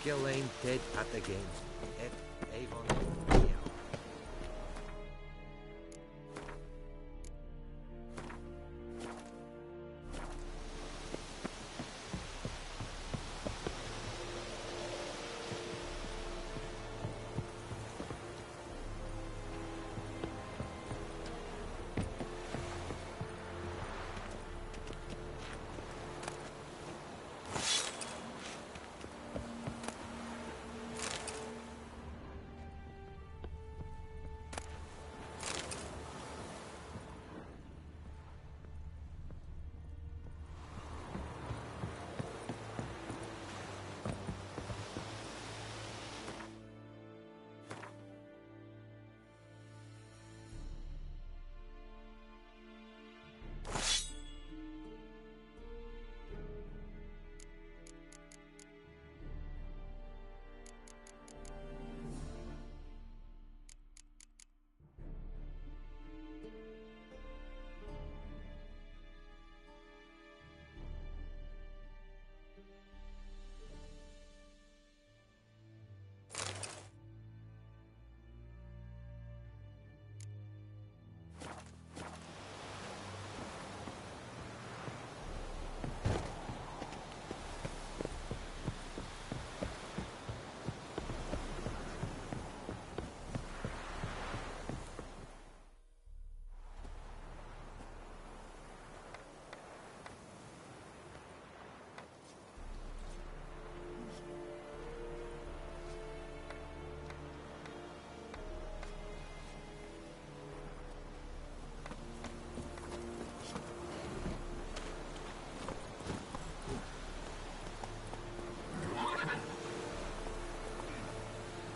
Gillane dead at the game. Et Avon.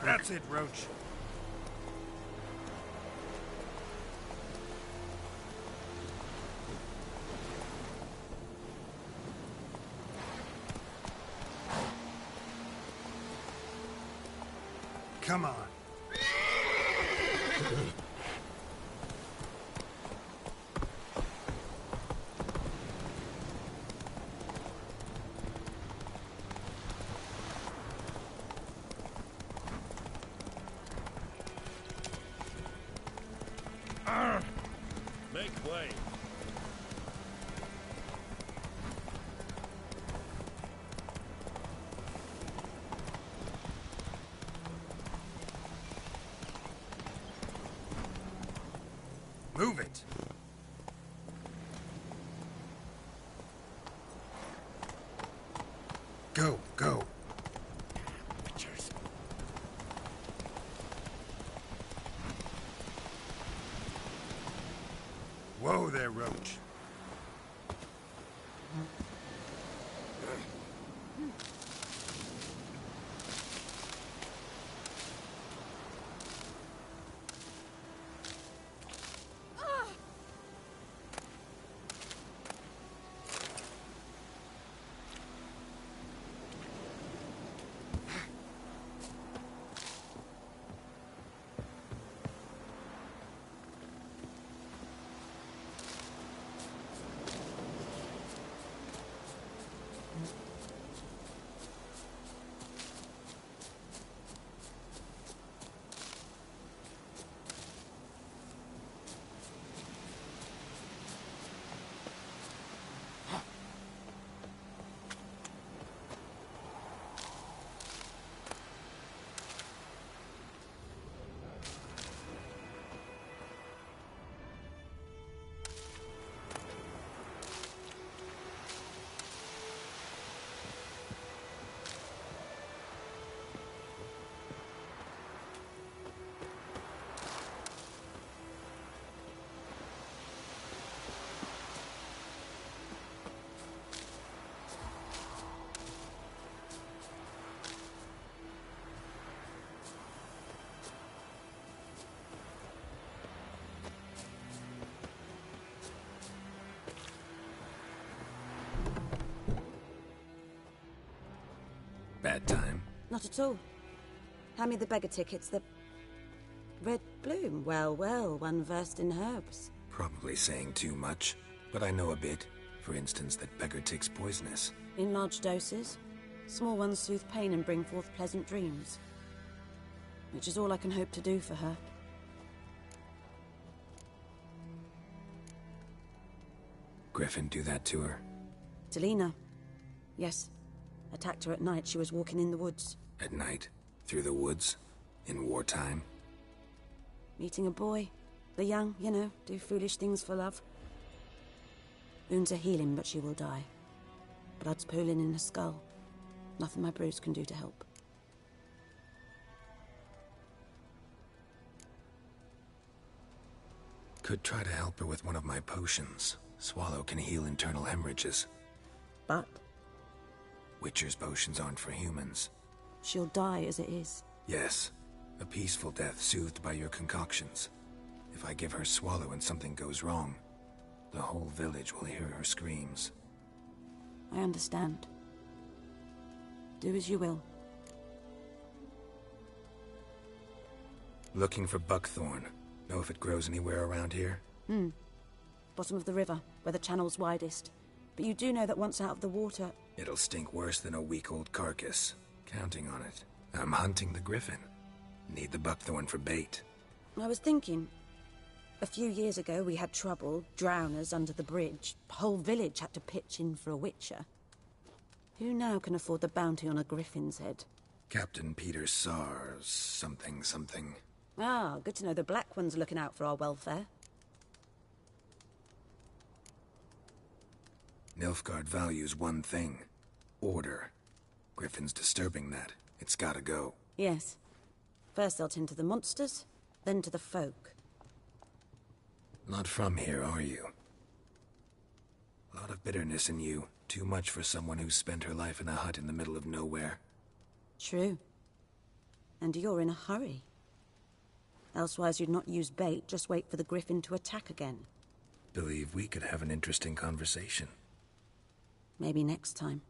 That's it, Roach. Come on. Make way. Move it. Go, go. Witchers. Whoa there, Roach. Bad time. Not at all. Hand me the beggar tickets, the... Red bloom. Well, well, one versed in herbs. Probably saying too much, but I know a bit. For instance, that beggar tick's poisonous. In large doses. Small ones soothe pain and bring forth pleasant dreams. Which is all I can hope to do for her. Griffin do that to her? Delina. Yes. Attacked her at night. She was walking in the woods. At night? Through the woods? In wartime? Meeting a boy. The young, you know, do foolish things for love. Wounds are healing, but she will die. Blood's pooling in her skull. Nothing my brews can do to help. Could try to help her with one of my potions. Swallow can heal internal hemorrhages. But? Witcher's potions aren't for humans. She'll die as it is. Yes. A peaceful death soothed by your concoctions. If I give her Swallow and something goes wrong, the whole village will hear her screams. I understand. Do as you will. Looking for buckthorn. Know if it grows anywhere around here? Bottom of the river, where the channel's widest. But you do know that once out of the water... It'll stink worse than a week-old carcass. Counting on it. I'm hunting the griffin. Need the buckthorn for bait. I was thinking... A few years ago we had trouble, drowners under the bridge. Whole village had to pitch in for a witcher. Who now can afford the bounty on a griffin's head? Captain Peter Sars... something. Ah, good to know the Black One's looking out for our welfare. Nilfgaard values one thing. Order. Griffin's disturbing that. It's gotta go. Yes. First they'll tend to the monsters, then to the folk. Not from here, are you? A lot of bitterness in you. Too much for someone who's spent her life in a hut in the middle of nowhere. True. And you're in a hurry. Elsewise you'd not use bait, just wait for the griffin to attack again. Believe we could have an interesting conversation. Maybe next time.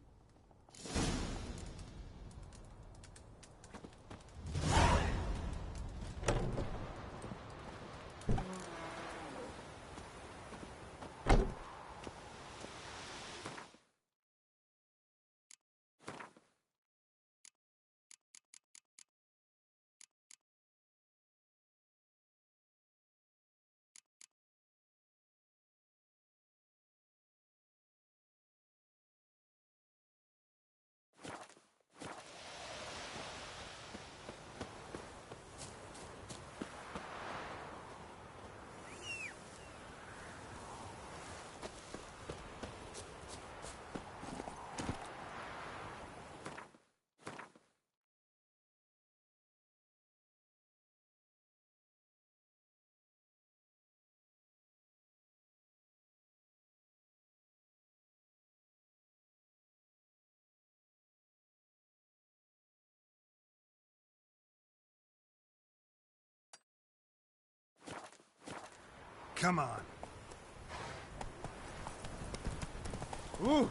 Come on. Ooh.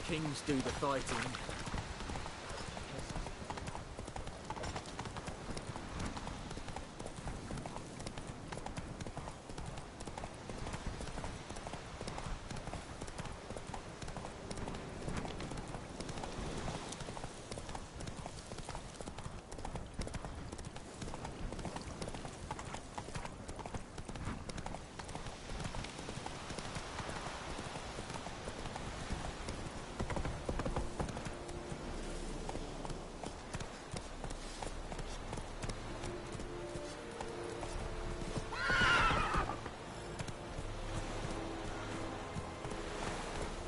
Kings do the fighting.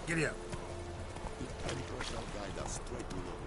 Giddy up. The Emperor shall guide us straight to Lord.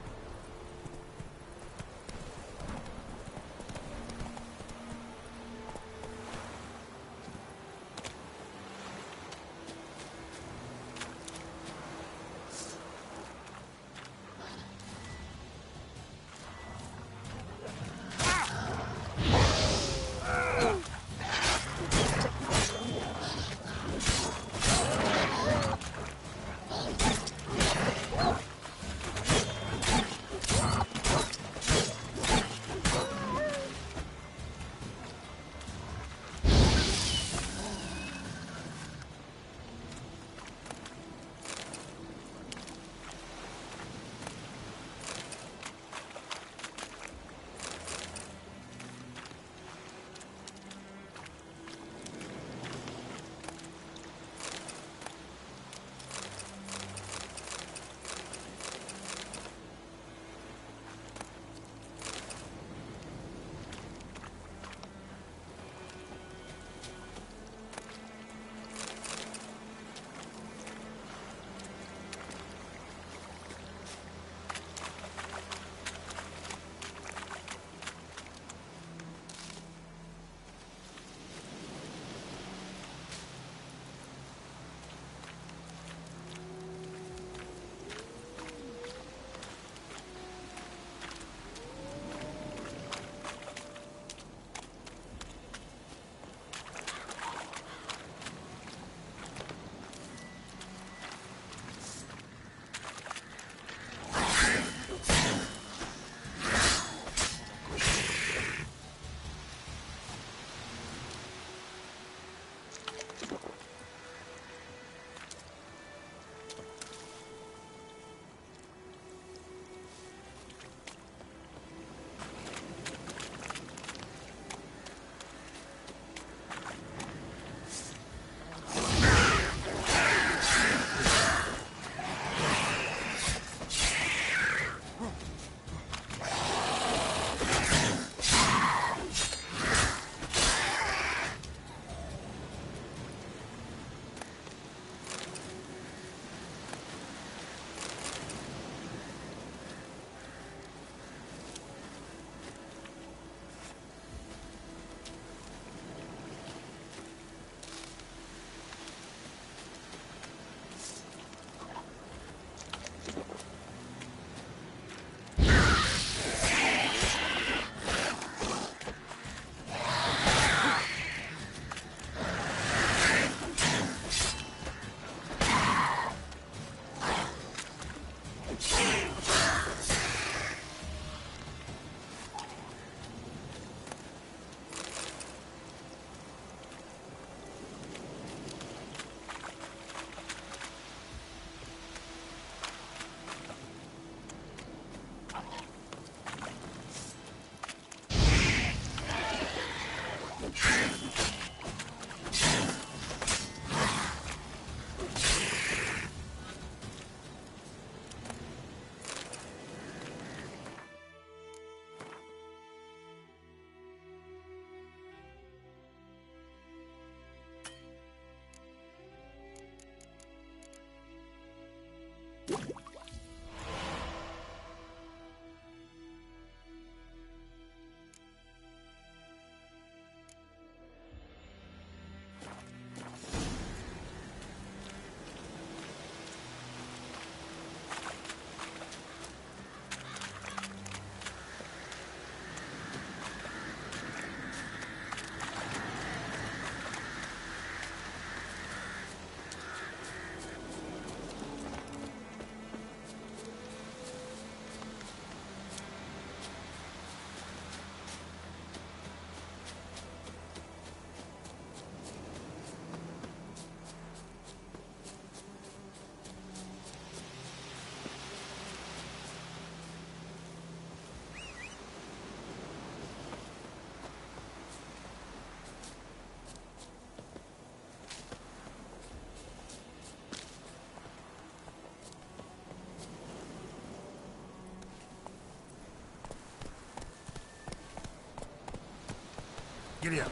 Giddy up.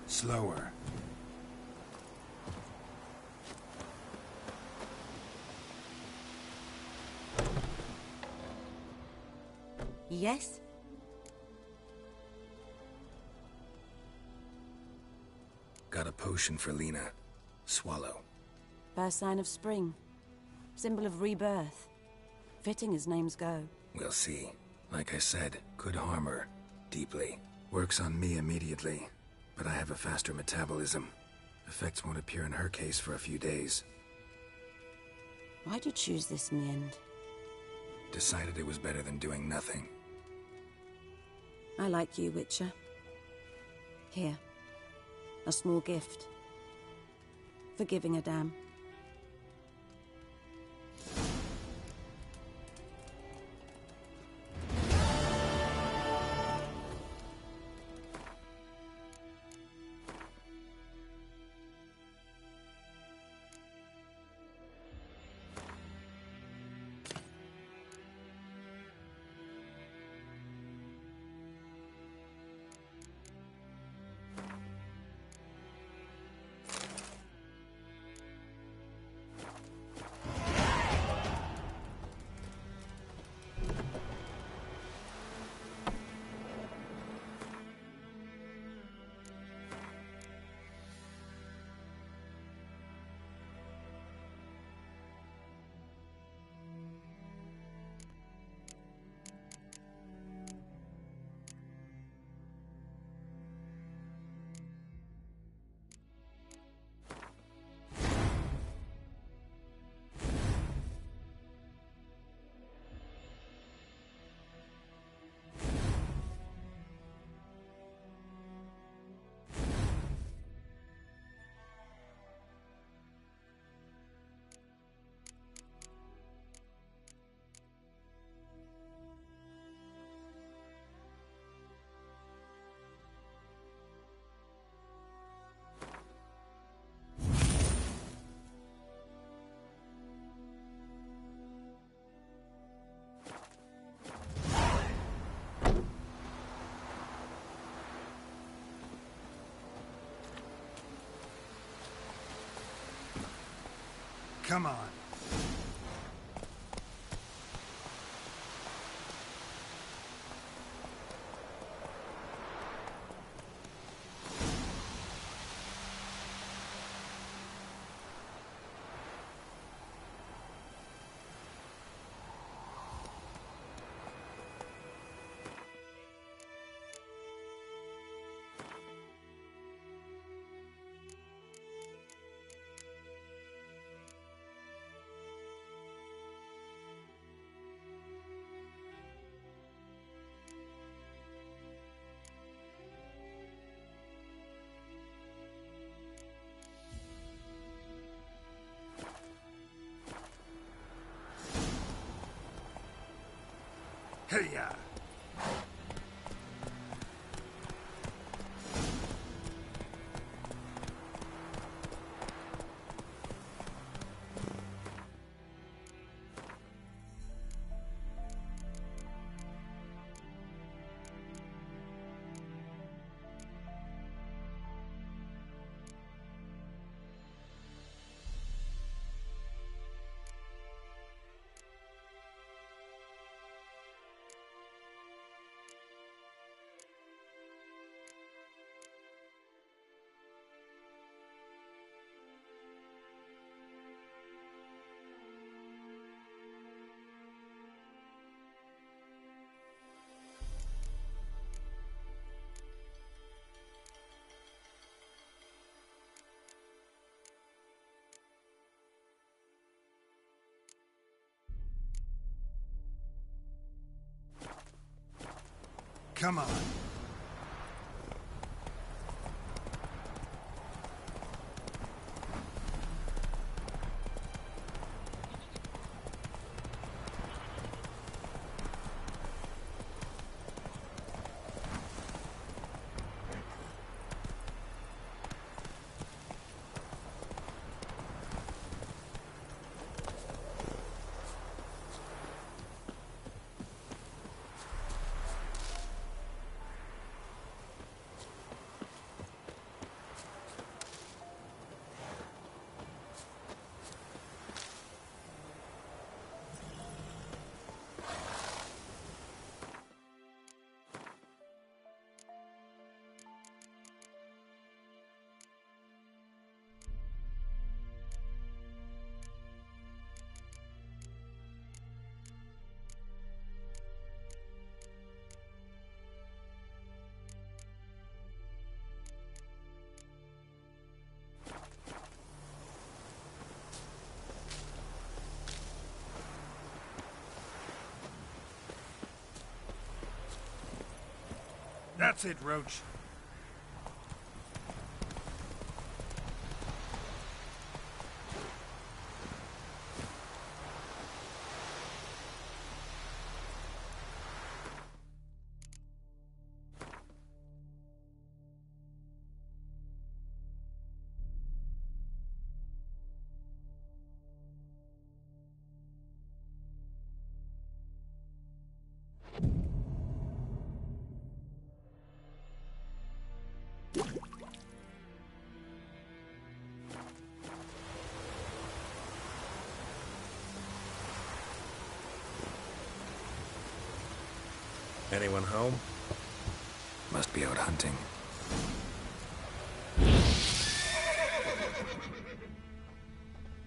Slower. Yes? Got a potion for Lena. Swallow. First sign of spring. Symbol of rebirth. Fitting as names go. We'll see. Like I said, could harm her. Deeply. Works on me immediately. But I have a faster metabolism. Effects won't appear in her case for a few days. Why'd you choose this in the end? Decided it was better than doing nothing. I like you, Witcher. Here. A small gift. For giving a damn. Come on. Hey-ya! Come on. That's it, Roach. Anyone home? Must be out hunting.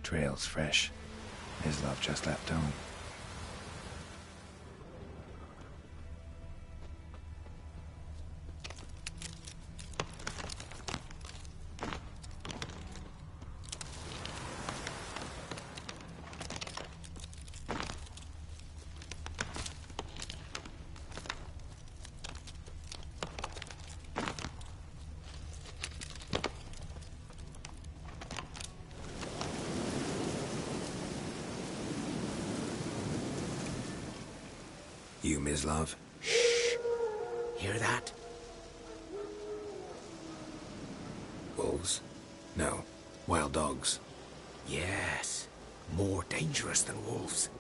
Trail's fresh. His love just left home. You, Mislav? Shh! Hear that? Wolves? No. Wild dogs. Yes. More dangerous than wolves.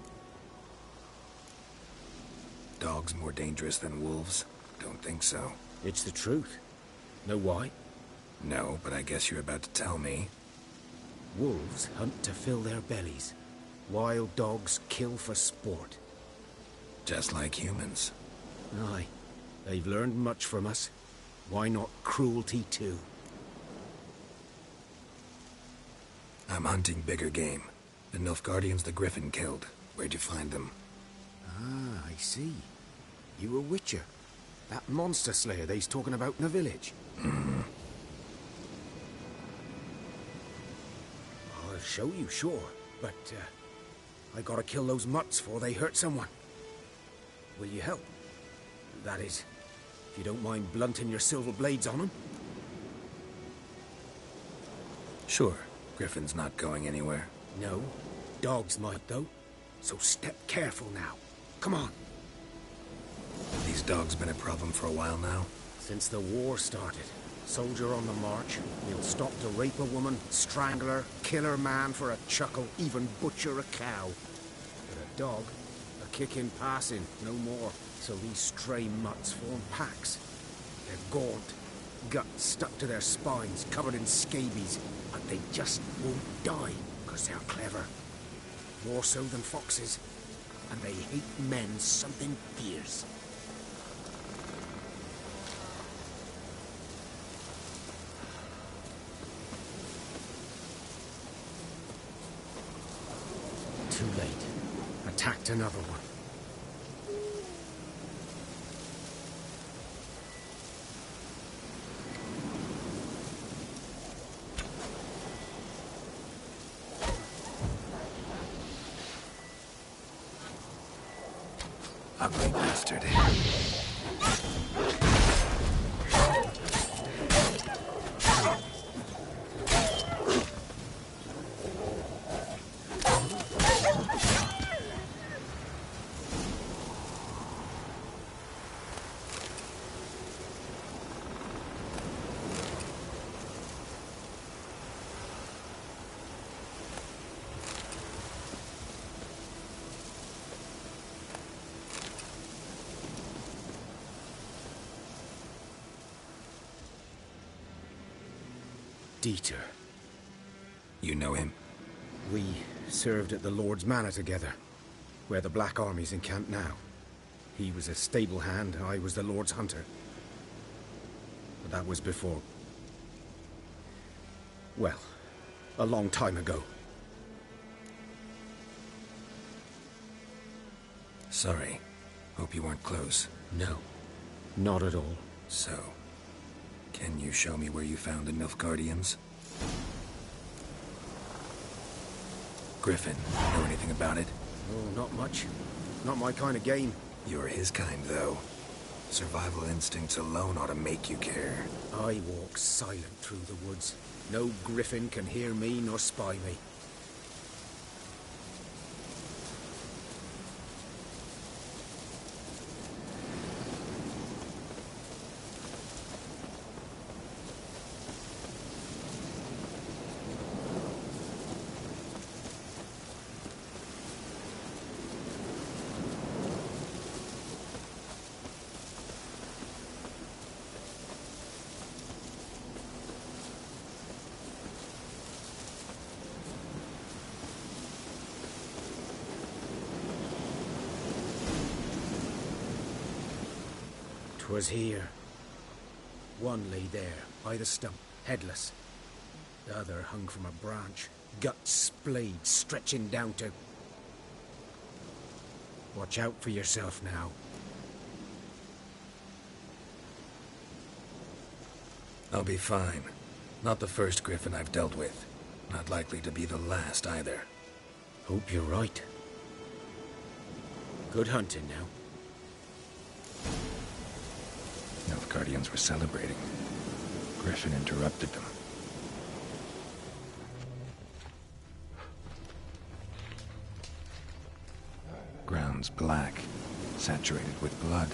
Dogs more dangerous than wolves? Don't think so. It's the truth. Know why? No, but I guess you're about to tell me. Wolves hunt to fill their bellies. Wild dogs kill for sport. Just like humans. Aye. They've learned much from us. Why not cruelty too? I'm hunting bigger game. The Nilfgaardians the Griffin killed. Where'd you find them? Ah, I see. You a witcher. That monster slayer they's talking about in the village. Mm-hmm. I'll show you, sure. But, I gotta kill those mutts before they hurt someone. Will you help? That is, if you don't mind blunting your silver blades on them. Sure. Griffin's not going anywhere. No. Dogs might, though. So step careful now. Come on. These dogs been a problem for a while now? Since the war started. Soldier on the march. He'll stop to rape a woman, strangle her, kill her man for a chuckle, even butcher a cow. But a dog, a kick in passing, no more. So these stray mutts form packs. They're gaunt, guts stuck to their spines, covered in scabies, but they just won't die, because they're clever. More so than foxes. And they hate men something fierce. Too late. Attacked another one. Ugly bastard. Dieter. You know him? We served at the Lord's Manor together, where the Black Army's encamped now. He was a stable hand, I was the Lord's hunter. But that was before... well, a long time ago. Sorry. Hope you weren't close. No, not at all. So, can you show me where you found the Nilfgaardians? Griffin, know anything about it? Oh, not much. Not my kind of game. You're his kind, though. Survival instincts alone ought to make you care. I walk silent through the woods. No griffin can hear me nor spy me. Was here. One lay there, by the stump, headless. The other hung from a branch, guts splayed, stretching down to... Watch out for yourself now. I'll be fine. Not the first griffin I've dealt with. Not likely to be the last either. Hope you're right. Good hunting now. Guardians were celebrating. Griffin interrupted them. Ground's black, saturated with blood.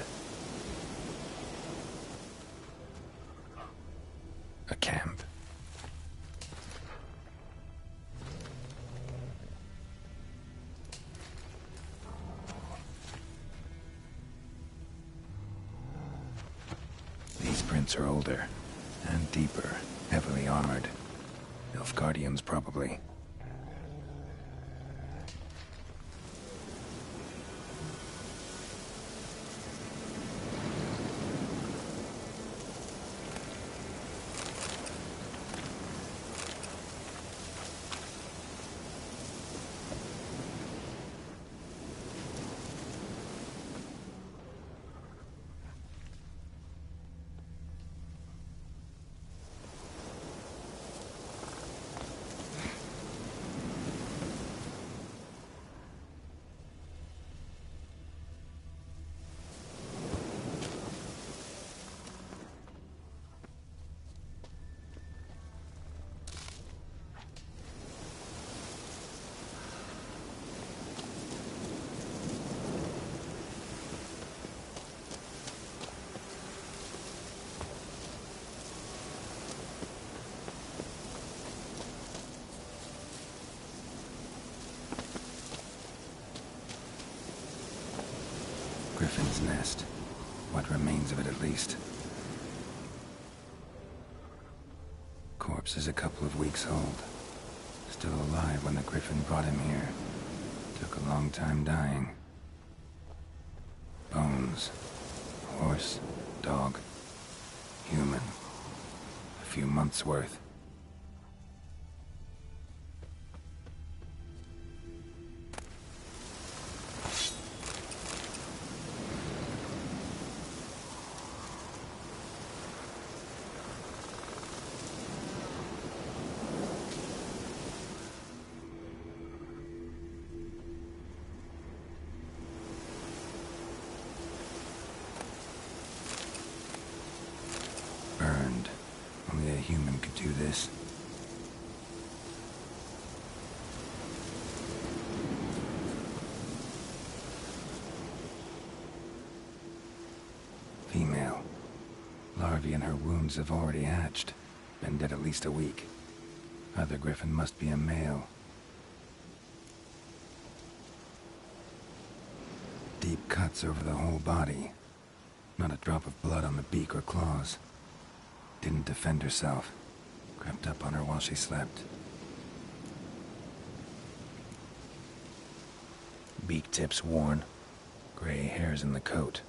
A camp. Prints are older, and deeper, heavily armored. Nilfgaardians, probably. Griffin's nest. What remains of it, at least. Corpse is a couple of weeks old. Still alive when the Griffin brought him here. Took a long time dying. Bones. Horse. Dog. Human. A few months' worth. Burned. Only a human could do this. Female. Larvae in her wounds have already hatched. Been dead at least a week. Other griffin must be a male. Deep cuts over the whole body. Not a drop of blood on the beak or claws. Didn't defend herself. Crept up on her while she slept. Beak tips worn. Gray hairs in the coat.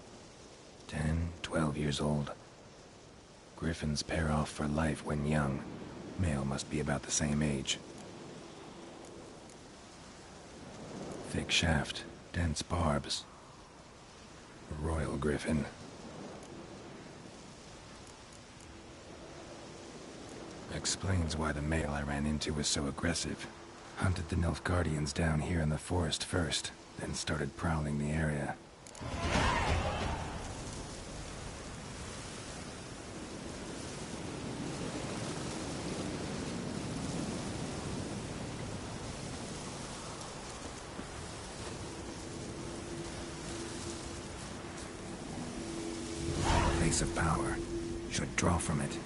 10, 12 years old. Griffins pair off for life when young. Male must be about the same age. Thick shaft, dense barbs. A royal griffin. Explains why the male I ran into was so aggressive. Hunted the Nilfgaardians down here in the forest first, then started prowling the area. place of power. Should draw from it.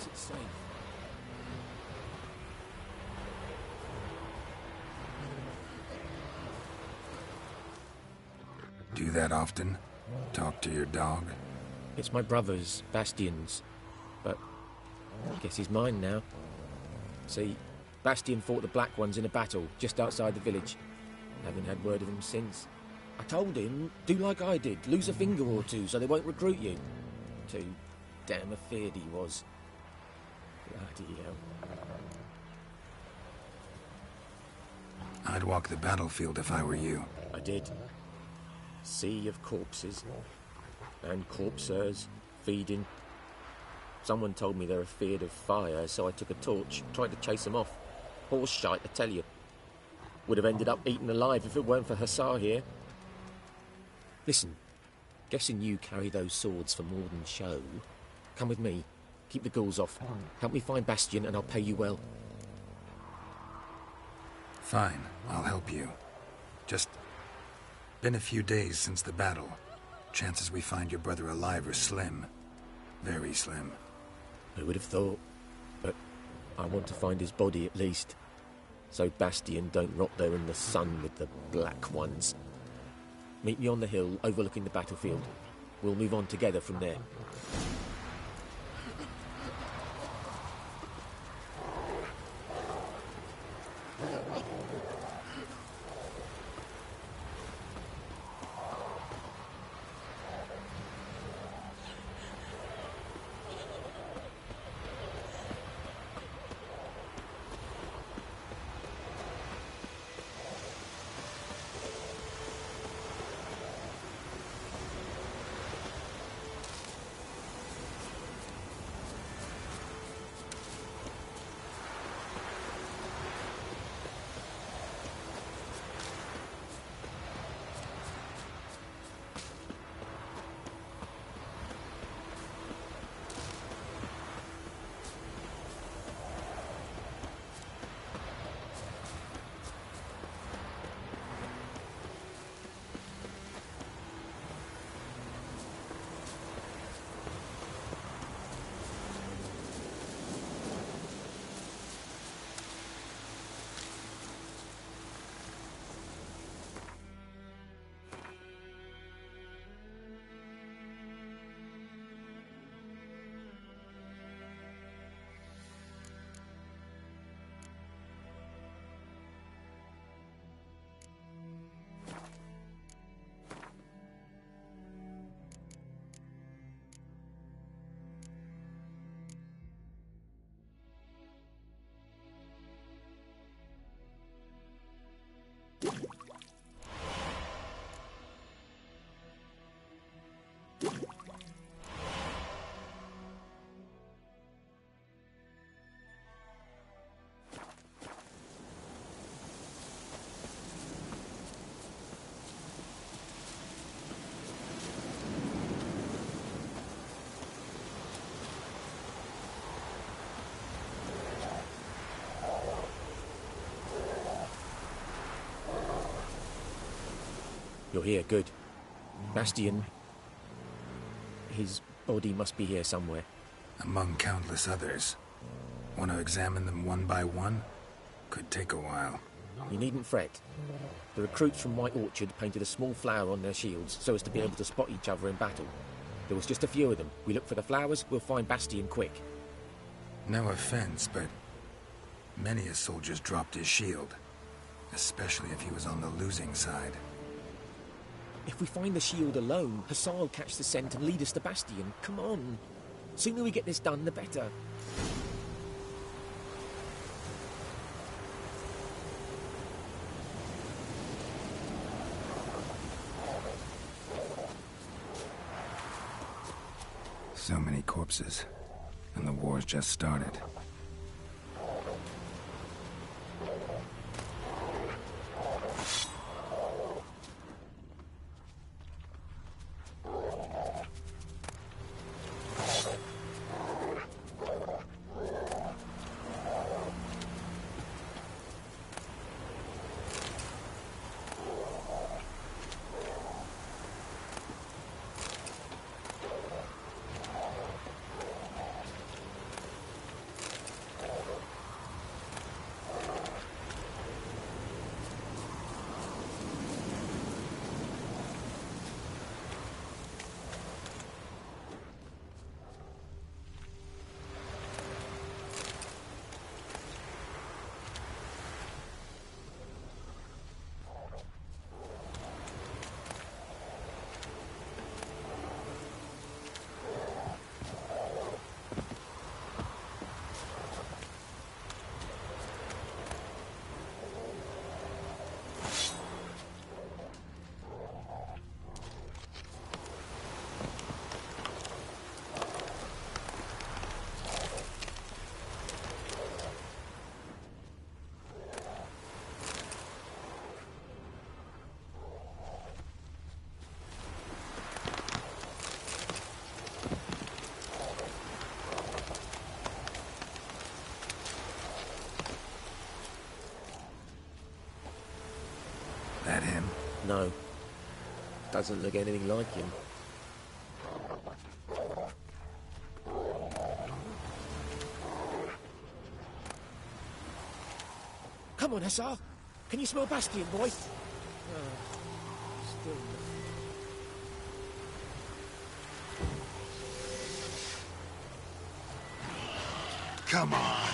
Once it's safe. Do that often? Talk to your dog? It's my brother's, Bastion's. But I guess he's mine now. See, Bastion fought the Black Ones in a battle just outside the village. Haven't had word of him since. I told him, do like I did, lose a finger or two so they won't recruit you. Too damn afeard he was. Bloody hell. I'd walk the battlefield if I were you. I did. Sea of corpses. And corpsers, feeding. Someone told me they're afeard of fire, so I took a torch, tried to chase them off. Horse shite, I tell you. Would have ended up eaten alive if it weren't for Hussar here. Listen, guessing you carry those swords for more than show. Come with me. Keep the ghouls off. Help me find Bastion and I'll pay you well. Fine, I'll help you. Just been a few days since the battle. Chances we find your brother alive are slim. Very slim. Who would have thought? But I want to find his body at least. So Bastion don't rot there in the sun with the Black Ones. Meet me on the hill overlooking the battlefield. We'll move on together from there. You're here, good. Bastian... His body must be here somewhere. Among countless others. Want to examine them one by one? Could take a while. You needn't fret. The recruits from White Orchard painted a small flower on their shields so as to be able to spot each other in battle. There was just a few of them. We look for the flowers, we'll find Bastian quick. No offense, but many a soldier's dropped his shield. Especially if he was on the losing side. If we find the shield alone, Hussar will catch the scent and lead us to Bastian. Come on. Sooner we get this done, the better. So many corpses, and the war's just started. That him? No. Doesn't look anything like him. Come on, Hussar. Can you smell Bastian, boy? Still Come on.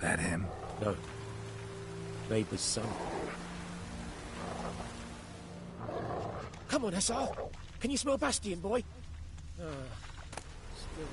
That him? No. Neighbour's son. Come on, Hussar. Can you smell Bastian, boy? Still...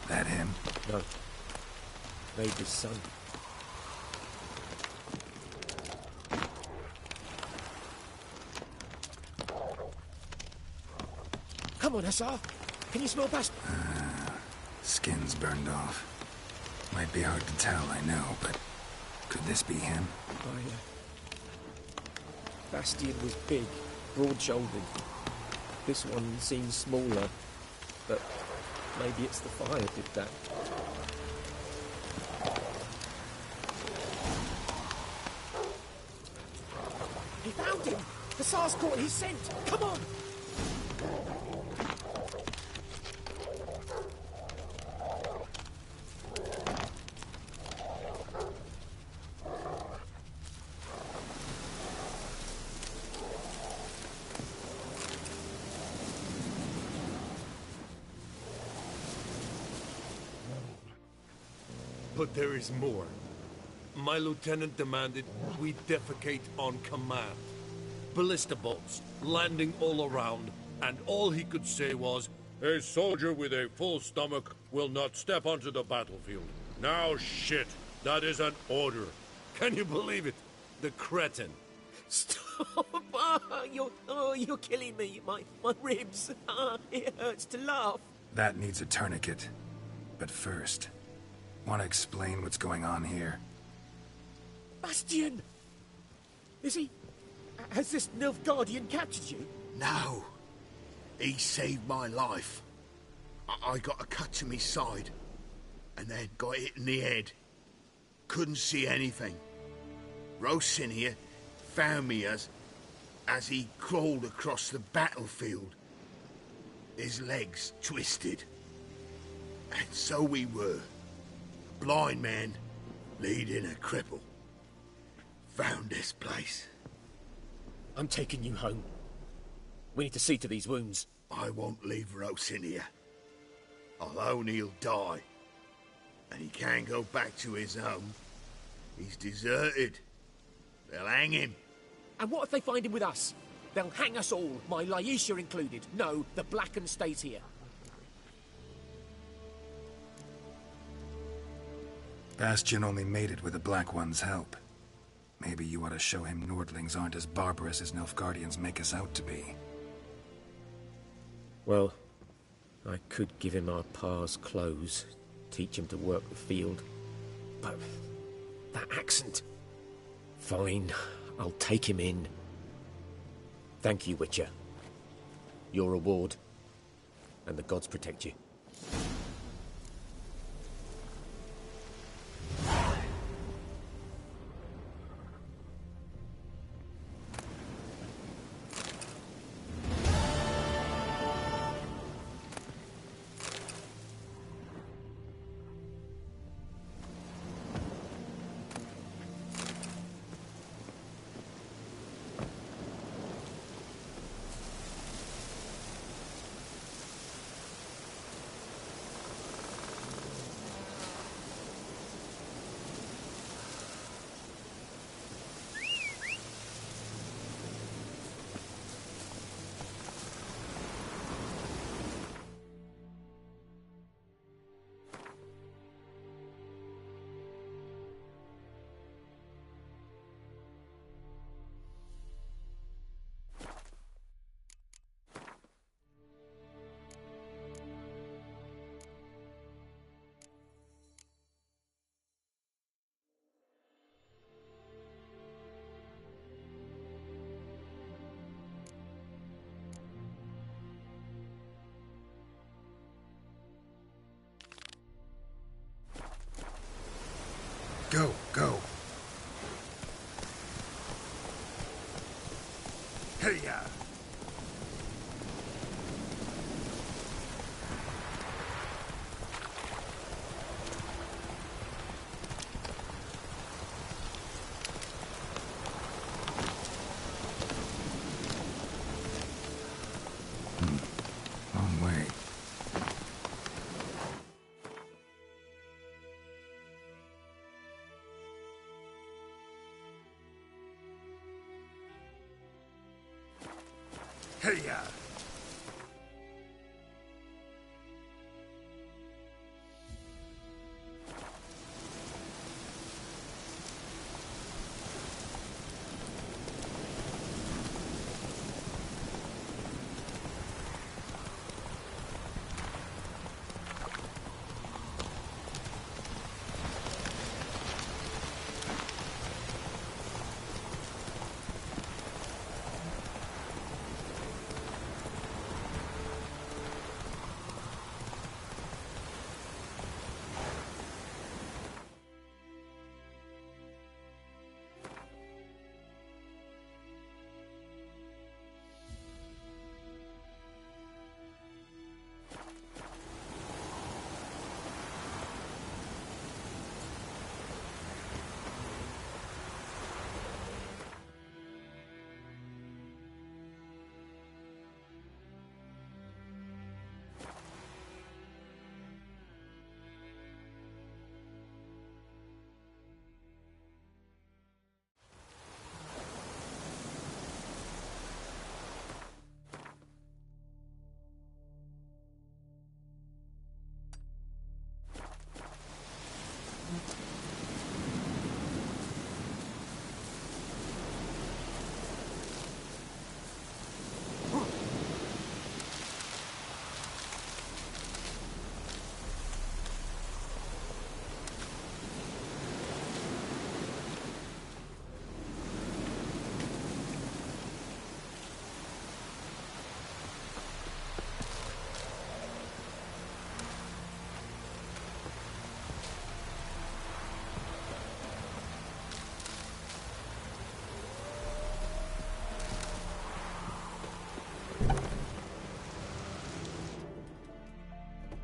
That him? No. Neighbour's son. Come on, Hussar. Can you smell Bastian? Skin's burned off. Might be hard to tell, I know, but could this be him? Bastian was big, broad-shouldered. This one seems smaller, but maybe it's the fire did that. He found him! The Tsar's caught his scent! Come on! But there is more. My lieutenant demanded we defecate on command. Ballista bolts, landing all around, and all he could say was, "A soldier with a full stomach will not step onto the battlefield." Now shit, that is an order. Can you believe it? The cretin. Stop! You're killing me. My ribs. It hurts to laugh. That needs a tourniquet. But first, want to explain what's going on here? Bastian! Is he... Has this Nilfgaardian captured you? No. He saved my life. I got a cut to me side, and then got hit in the head. Couldn't see anything. Rosin here found me as he crawled across the battlefield. His legs twisted. And so we were. Blind man leading a cripple. Found this place. I'm taking you home. We need to see to these wounds. I won't leave Rosin here. Alone he'll die. And he can't go back to his home. He's deserted. They'll hang him. And what if they find him with us? They'll hang us all, my Laisha included. No, the Blacken stays here. Bastian only made it with the Black One's help. Maybe you ought to show him Nordlings aren't as barbarous as Nilfgaardians make us out to be. Well, I could give him our pa's clothes, teach him to work the field. But that accent... Fine, I'll take him in. Thank you, Witcher. Your reward. And the gods protect you. Go, go. Hey-ya! Long way. Hey-ya!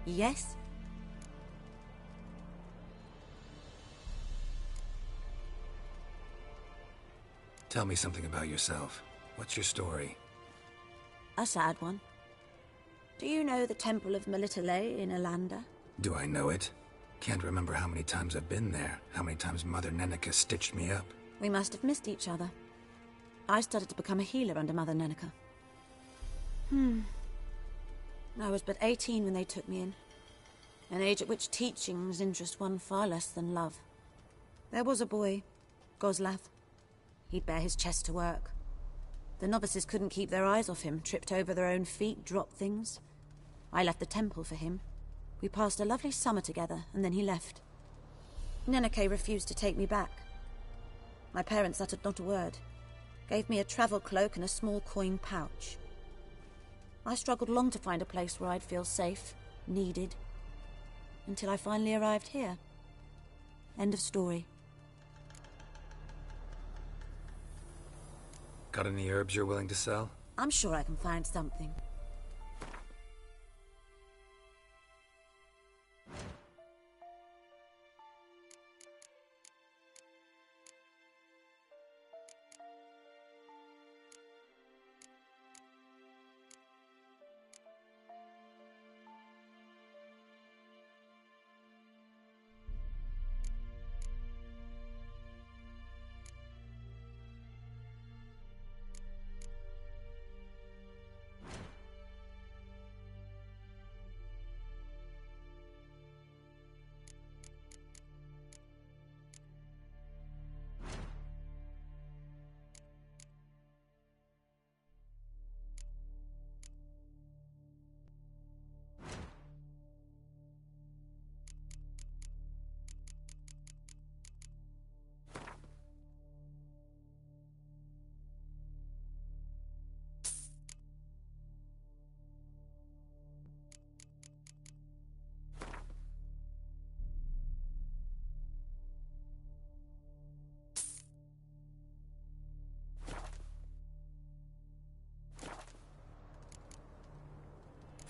Yes? Tell me something about yourself. What's your story? A sad one. Do you know the Temple of Melitele in Alanda? Do I know it? Can't remember how many times I've been there, how many times Mother Neneka stitched me up. We must have missed each other. I started to become a healer under Mother Neneka. I was but 18 when they took me in. An age at which teachings interest one far less than love. There was a boy, Goslav. He'd bare his chest to work. The novices couldn't keep their eyes off him, tripped over their own feet, dropped things. I left the temple for him. We passed a lovely summer together, and then he left. Neneke refused to take me back. My parents uttered not a word. Gave me a travel cloak and a small coin pouch. I struggled long to find a place where I'd feel safe, needed, until I finally arrived here. End of story. Got any herbs you're willing to sell? I'm sure I can find something.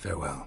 Farewell.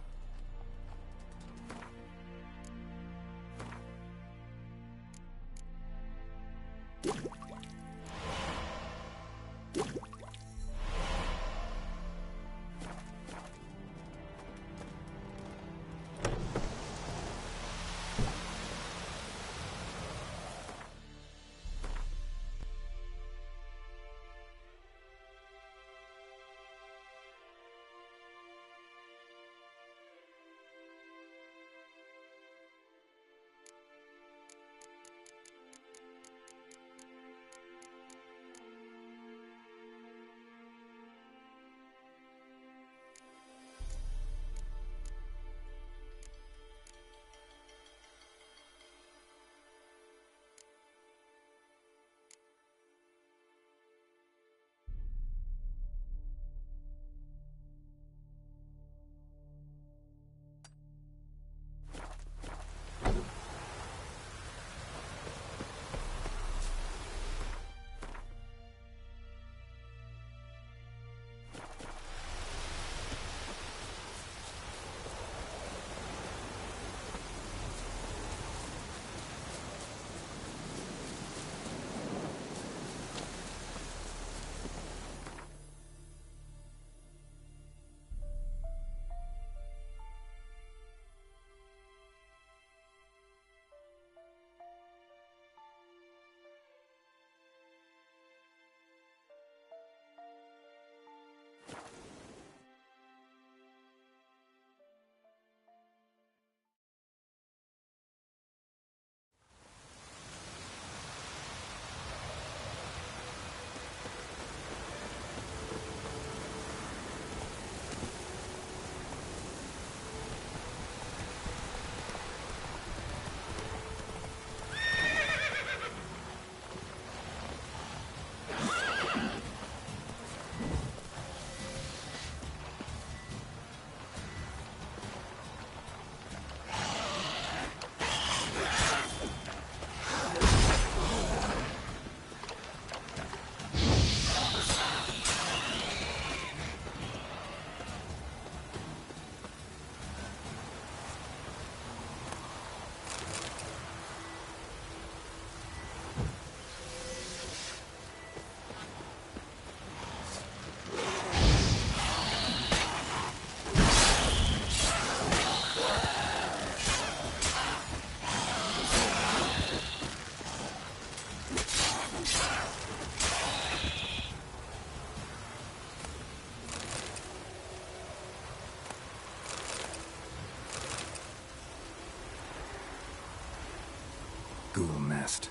Ghoul nest.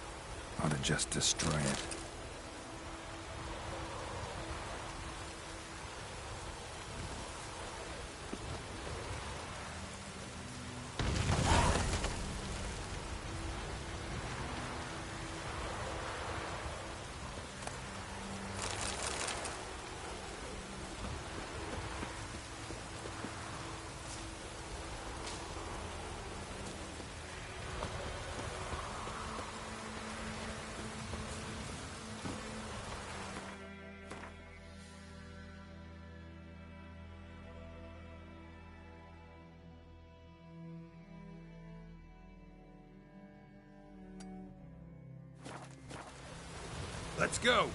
Ought to just destroy it. Let's go!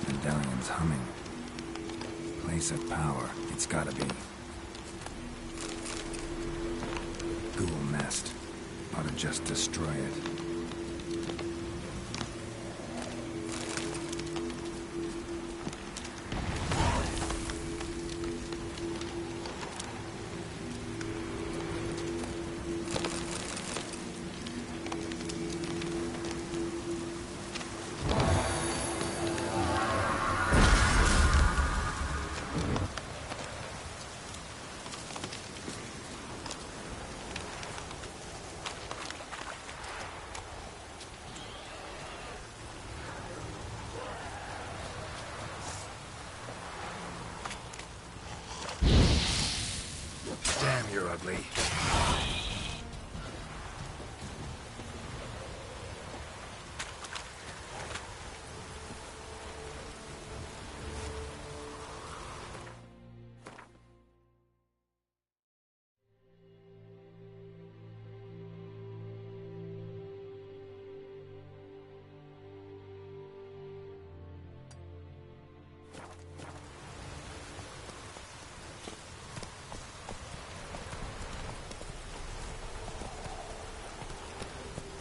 Medallion's humming. Place of power. It's gotta be. Ghoul nest. Ought to just destroy it. Damn, you're ugly.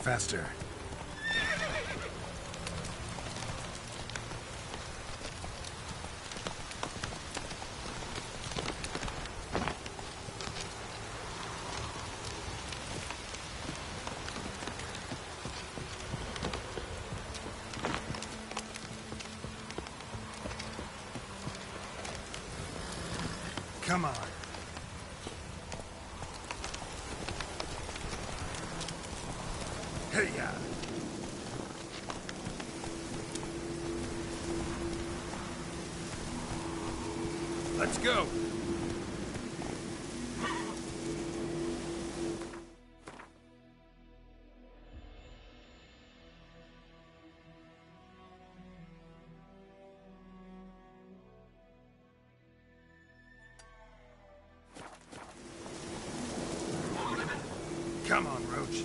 Faster. Come on. Hey, yeah. Let's go! Come on, Roach.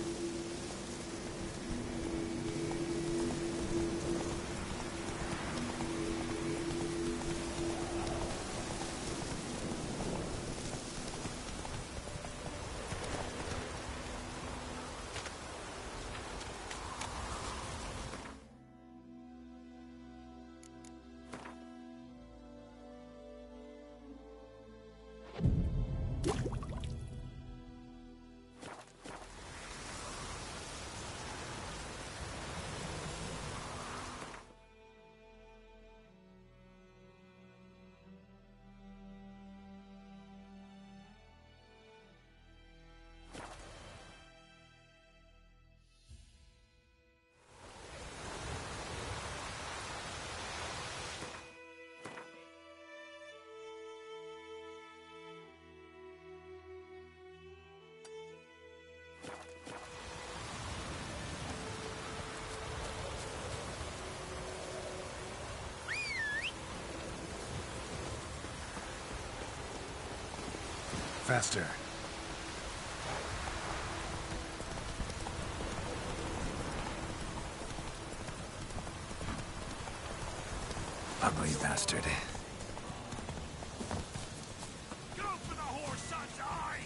Faster. Ugly bastard. Go for the horse son's eyes!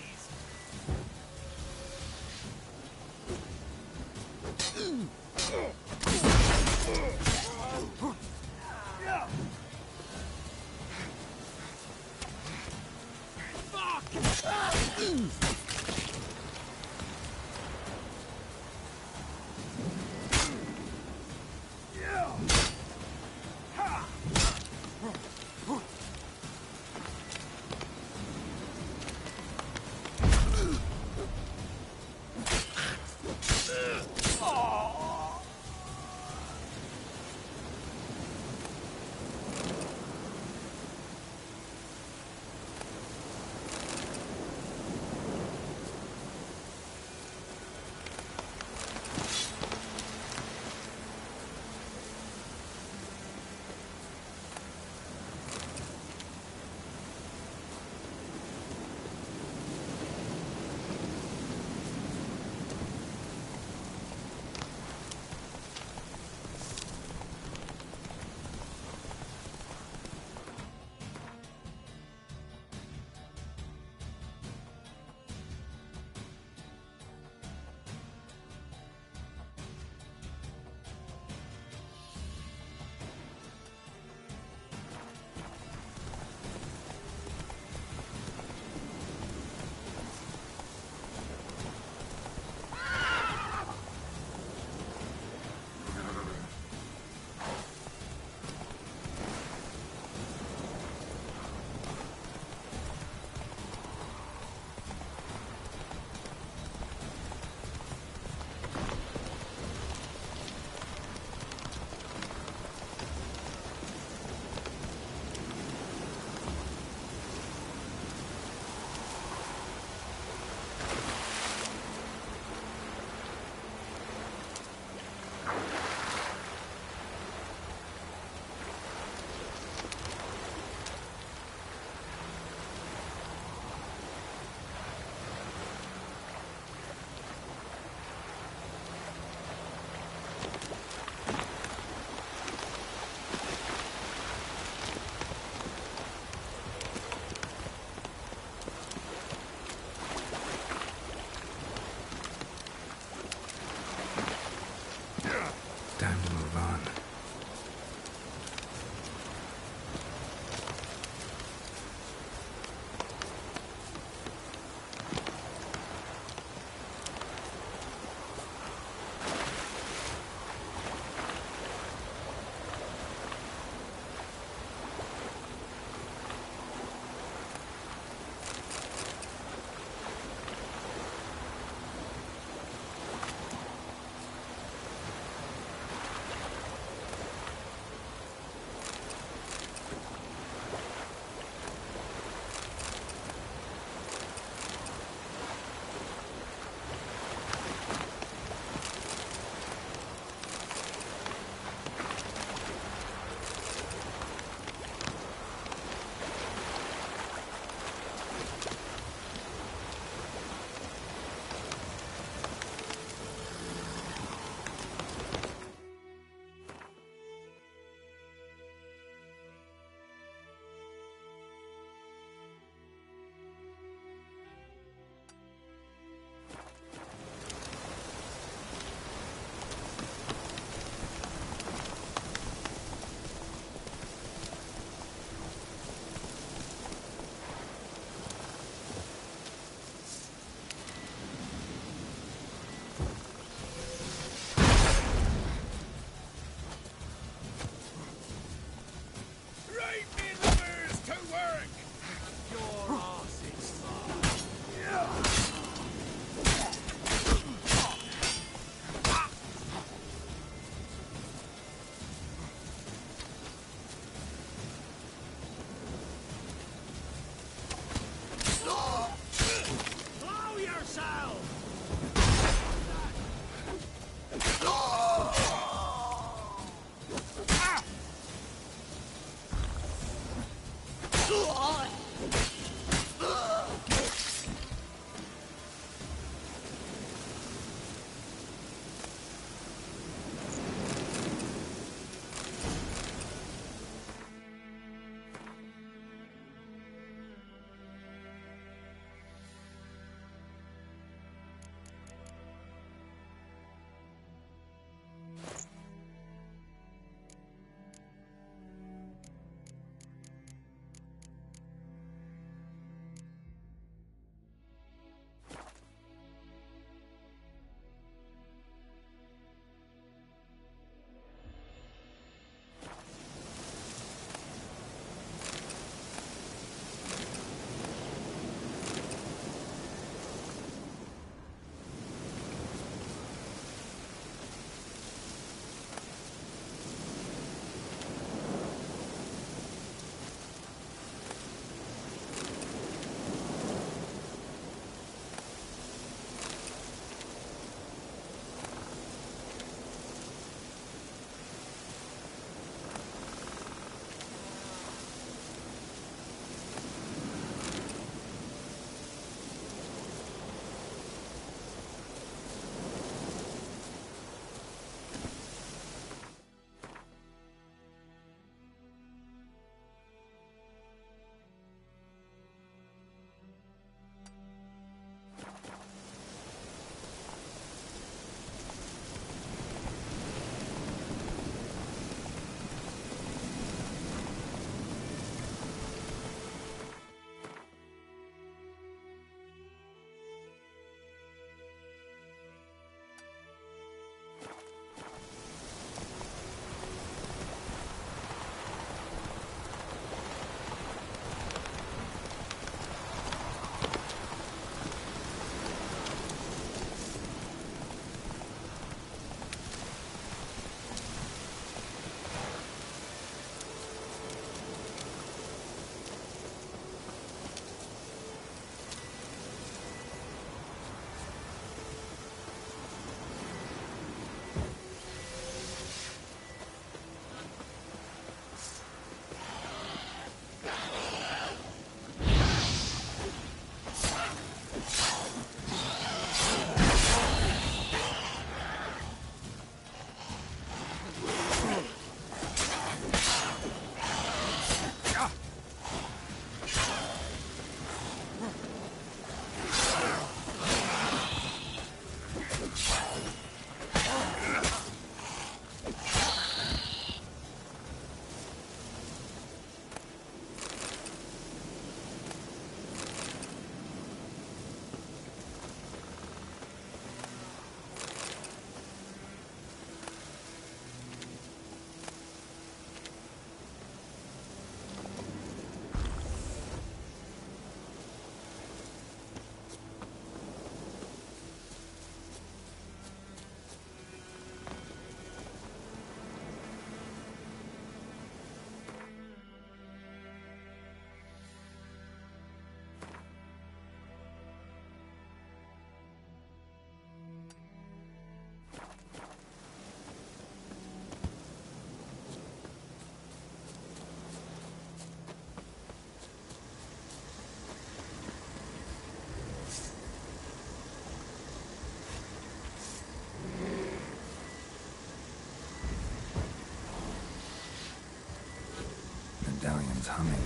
medallion's humming.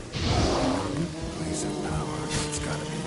Place of power, it's gotta be.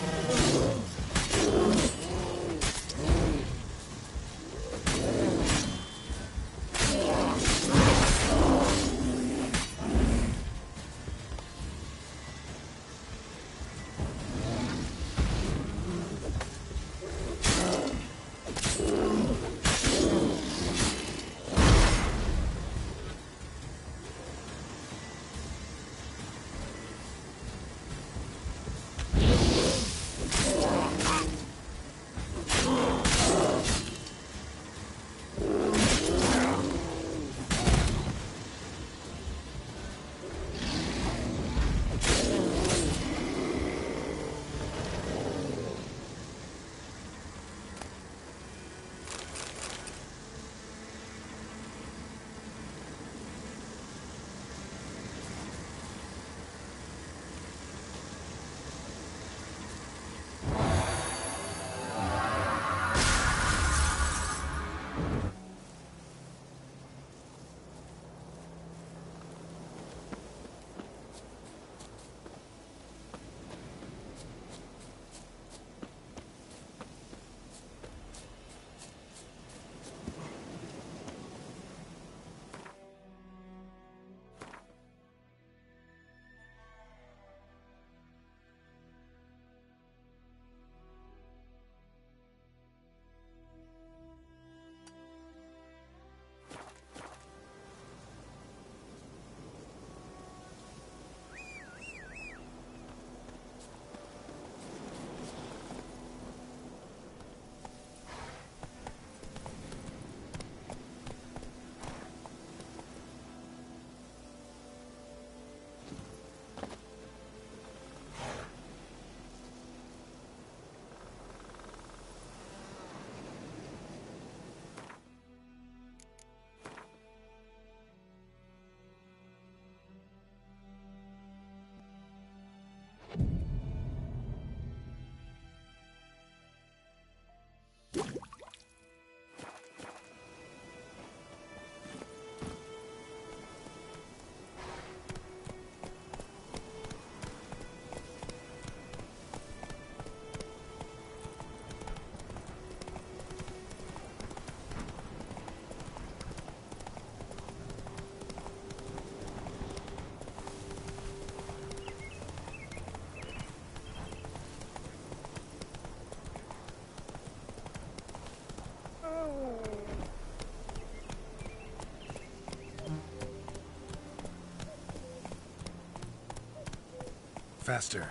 Faster.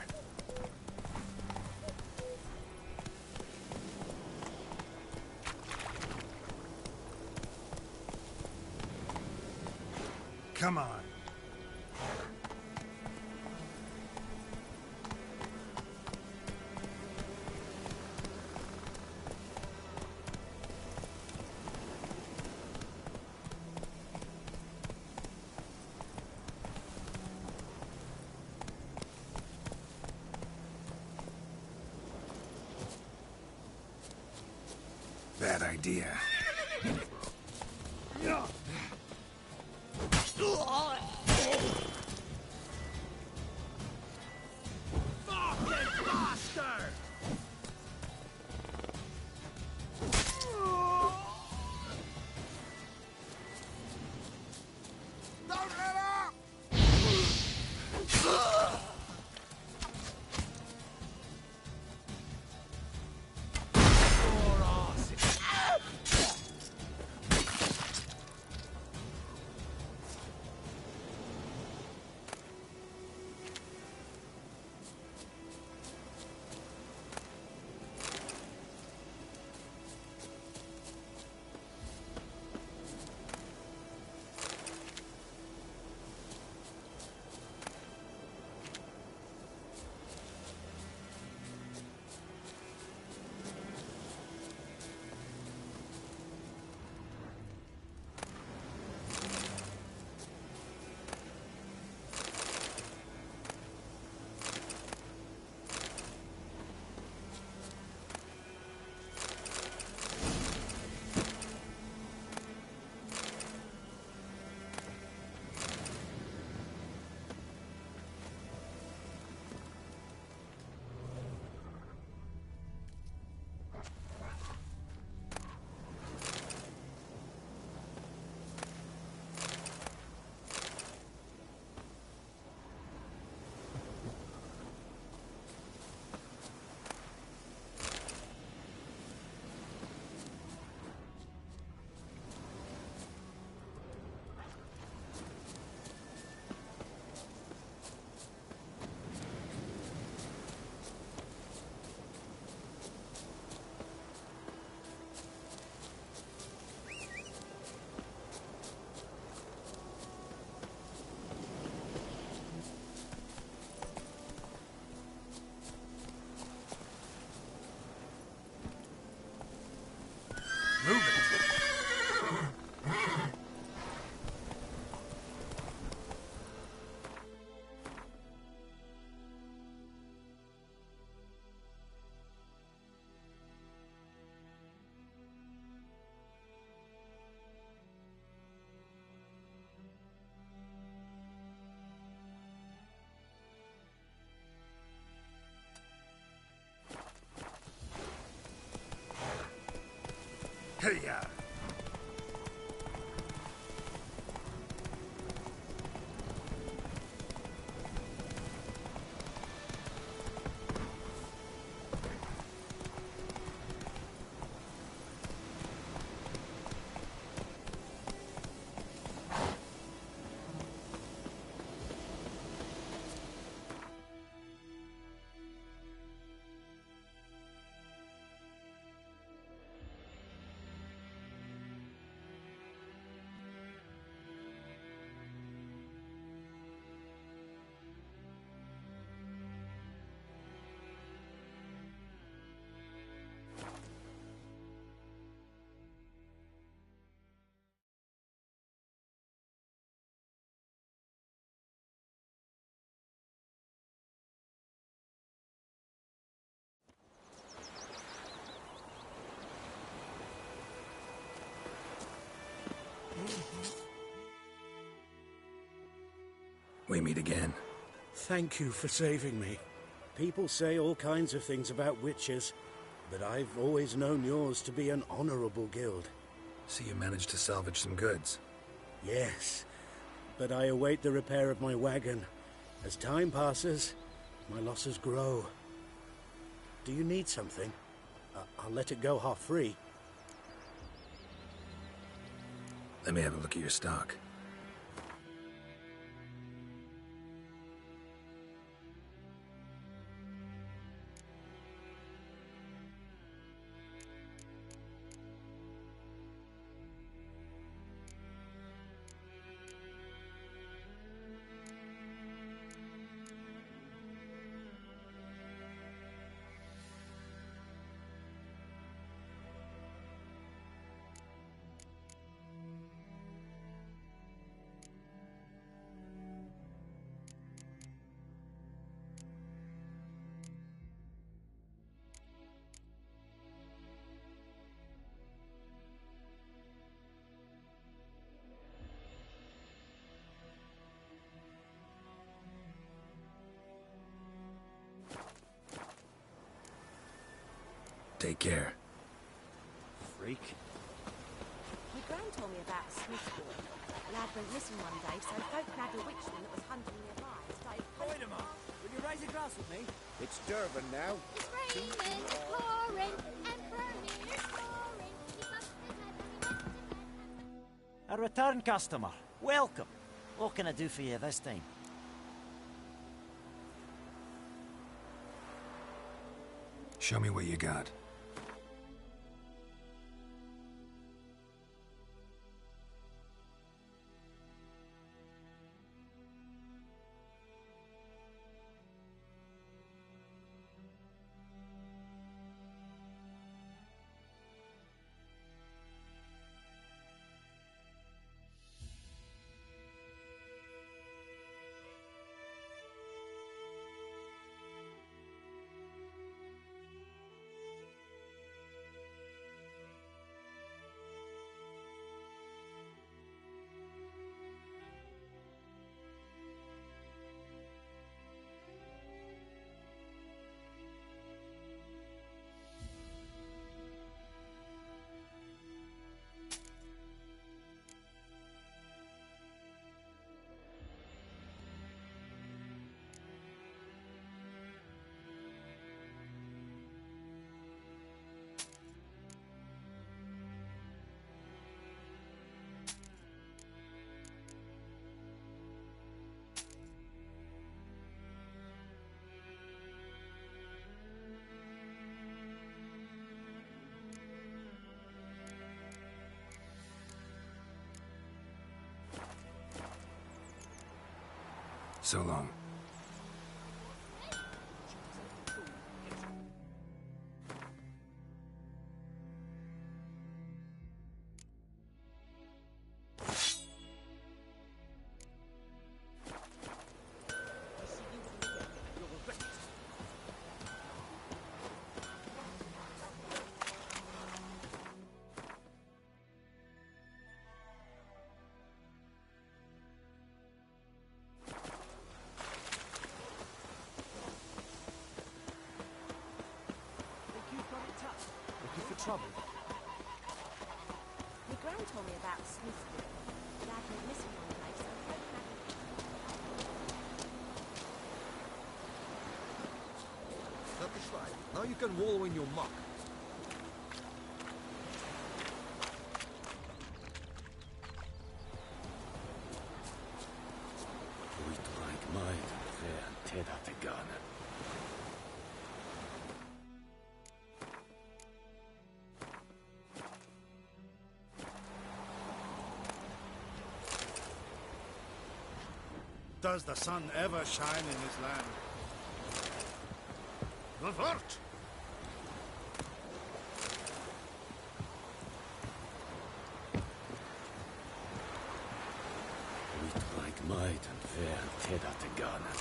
Come on. Bad idea. we meet again. Thank you for saving me. People say all kinds of things about witches, but I've always known yours to be an honorable guild. So you managed to salvage some goods? Yes, but I await the repair of my wagon. As time passes, my losses grow. Do you need something? I'll let it go half-free. Let me have a look at your stock. Take care. Freak. My gran told me about Smith's boy. Lad went missing one day, so folk nabbed a witchman that was hunting nearby and started... Wait a moment. Will you raise a glass with me? It's Durban now. It's raining, it's pouring, and burning, it's pouring. You must have had A return customer. Welcome. What can I do for you this time? Show me what you got. So long. Trouble. My gran told me about Smith's boy. Lad went missing one day, so folk nabbed... That is right. Now you can wallow in your muck. Does the sun ever shine in his land? Revert! Like might and fair Teda Tegana.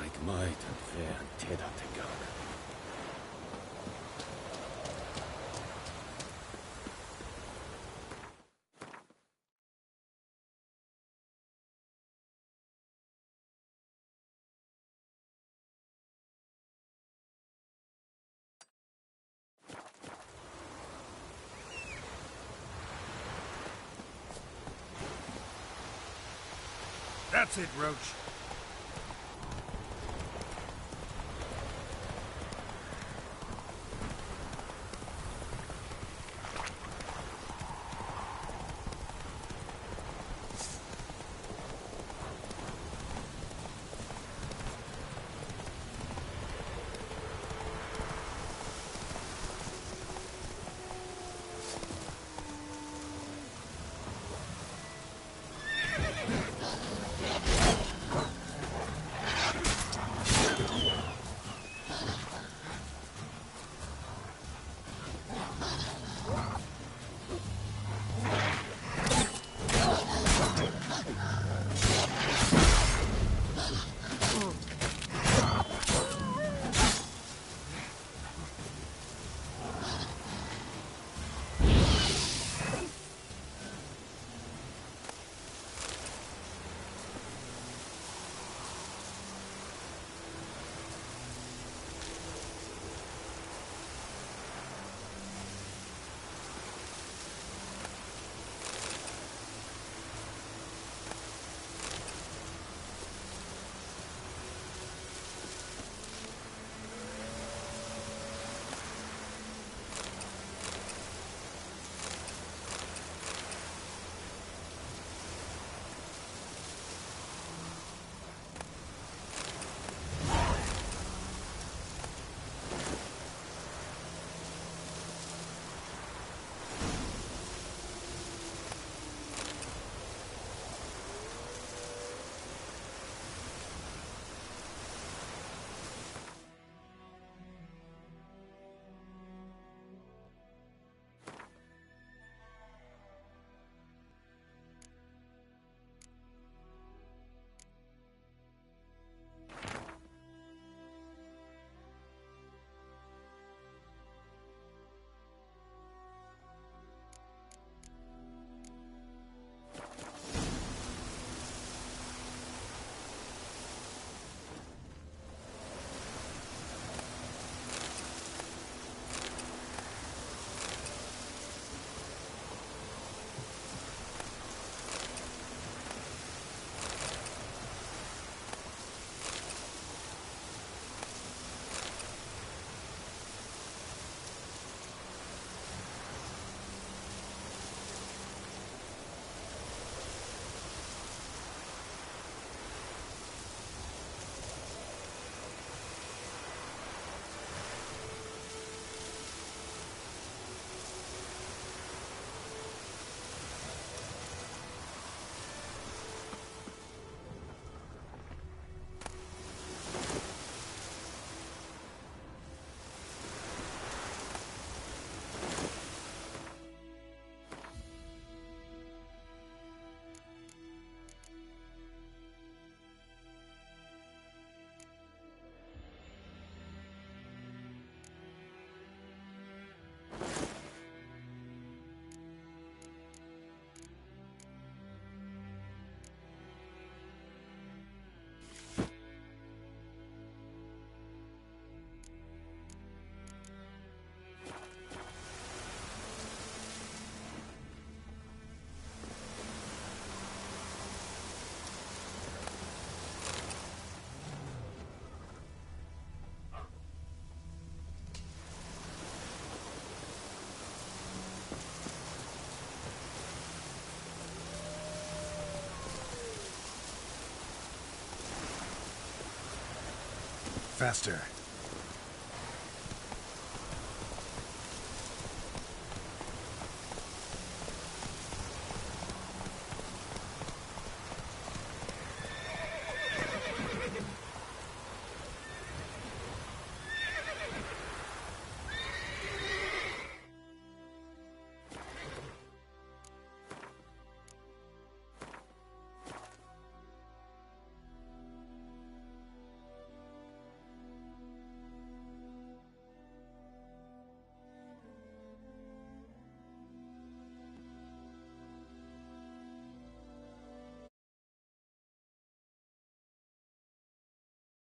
Like might Right and fair and Ted at the gun. That's it, Roach. Faster.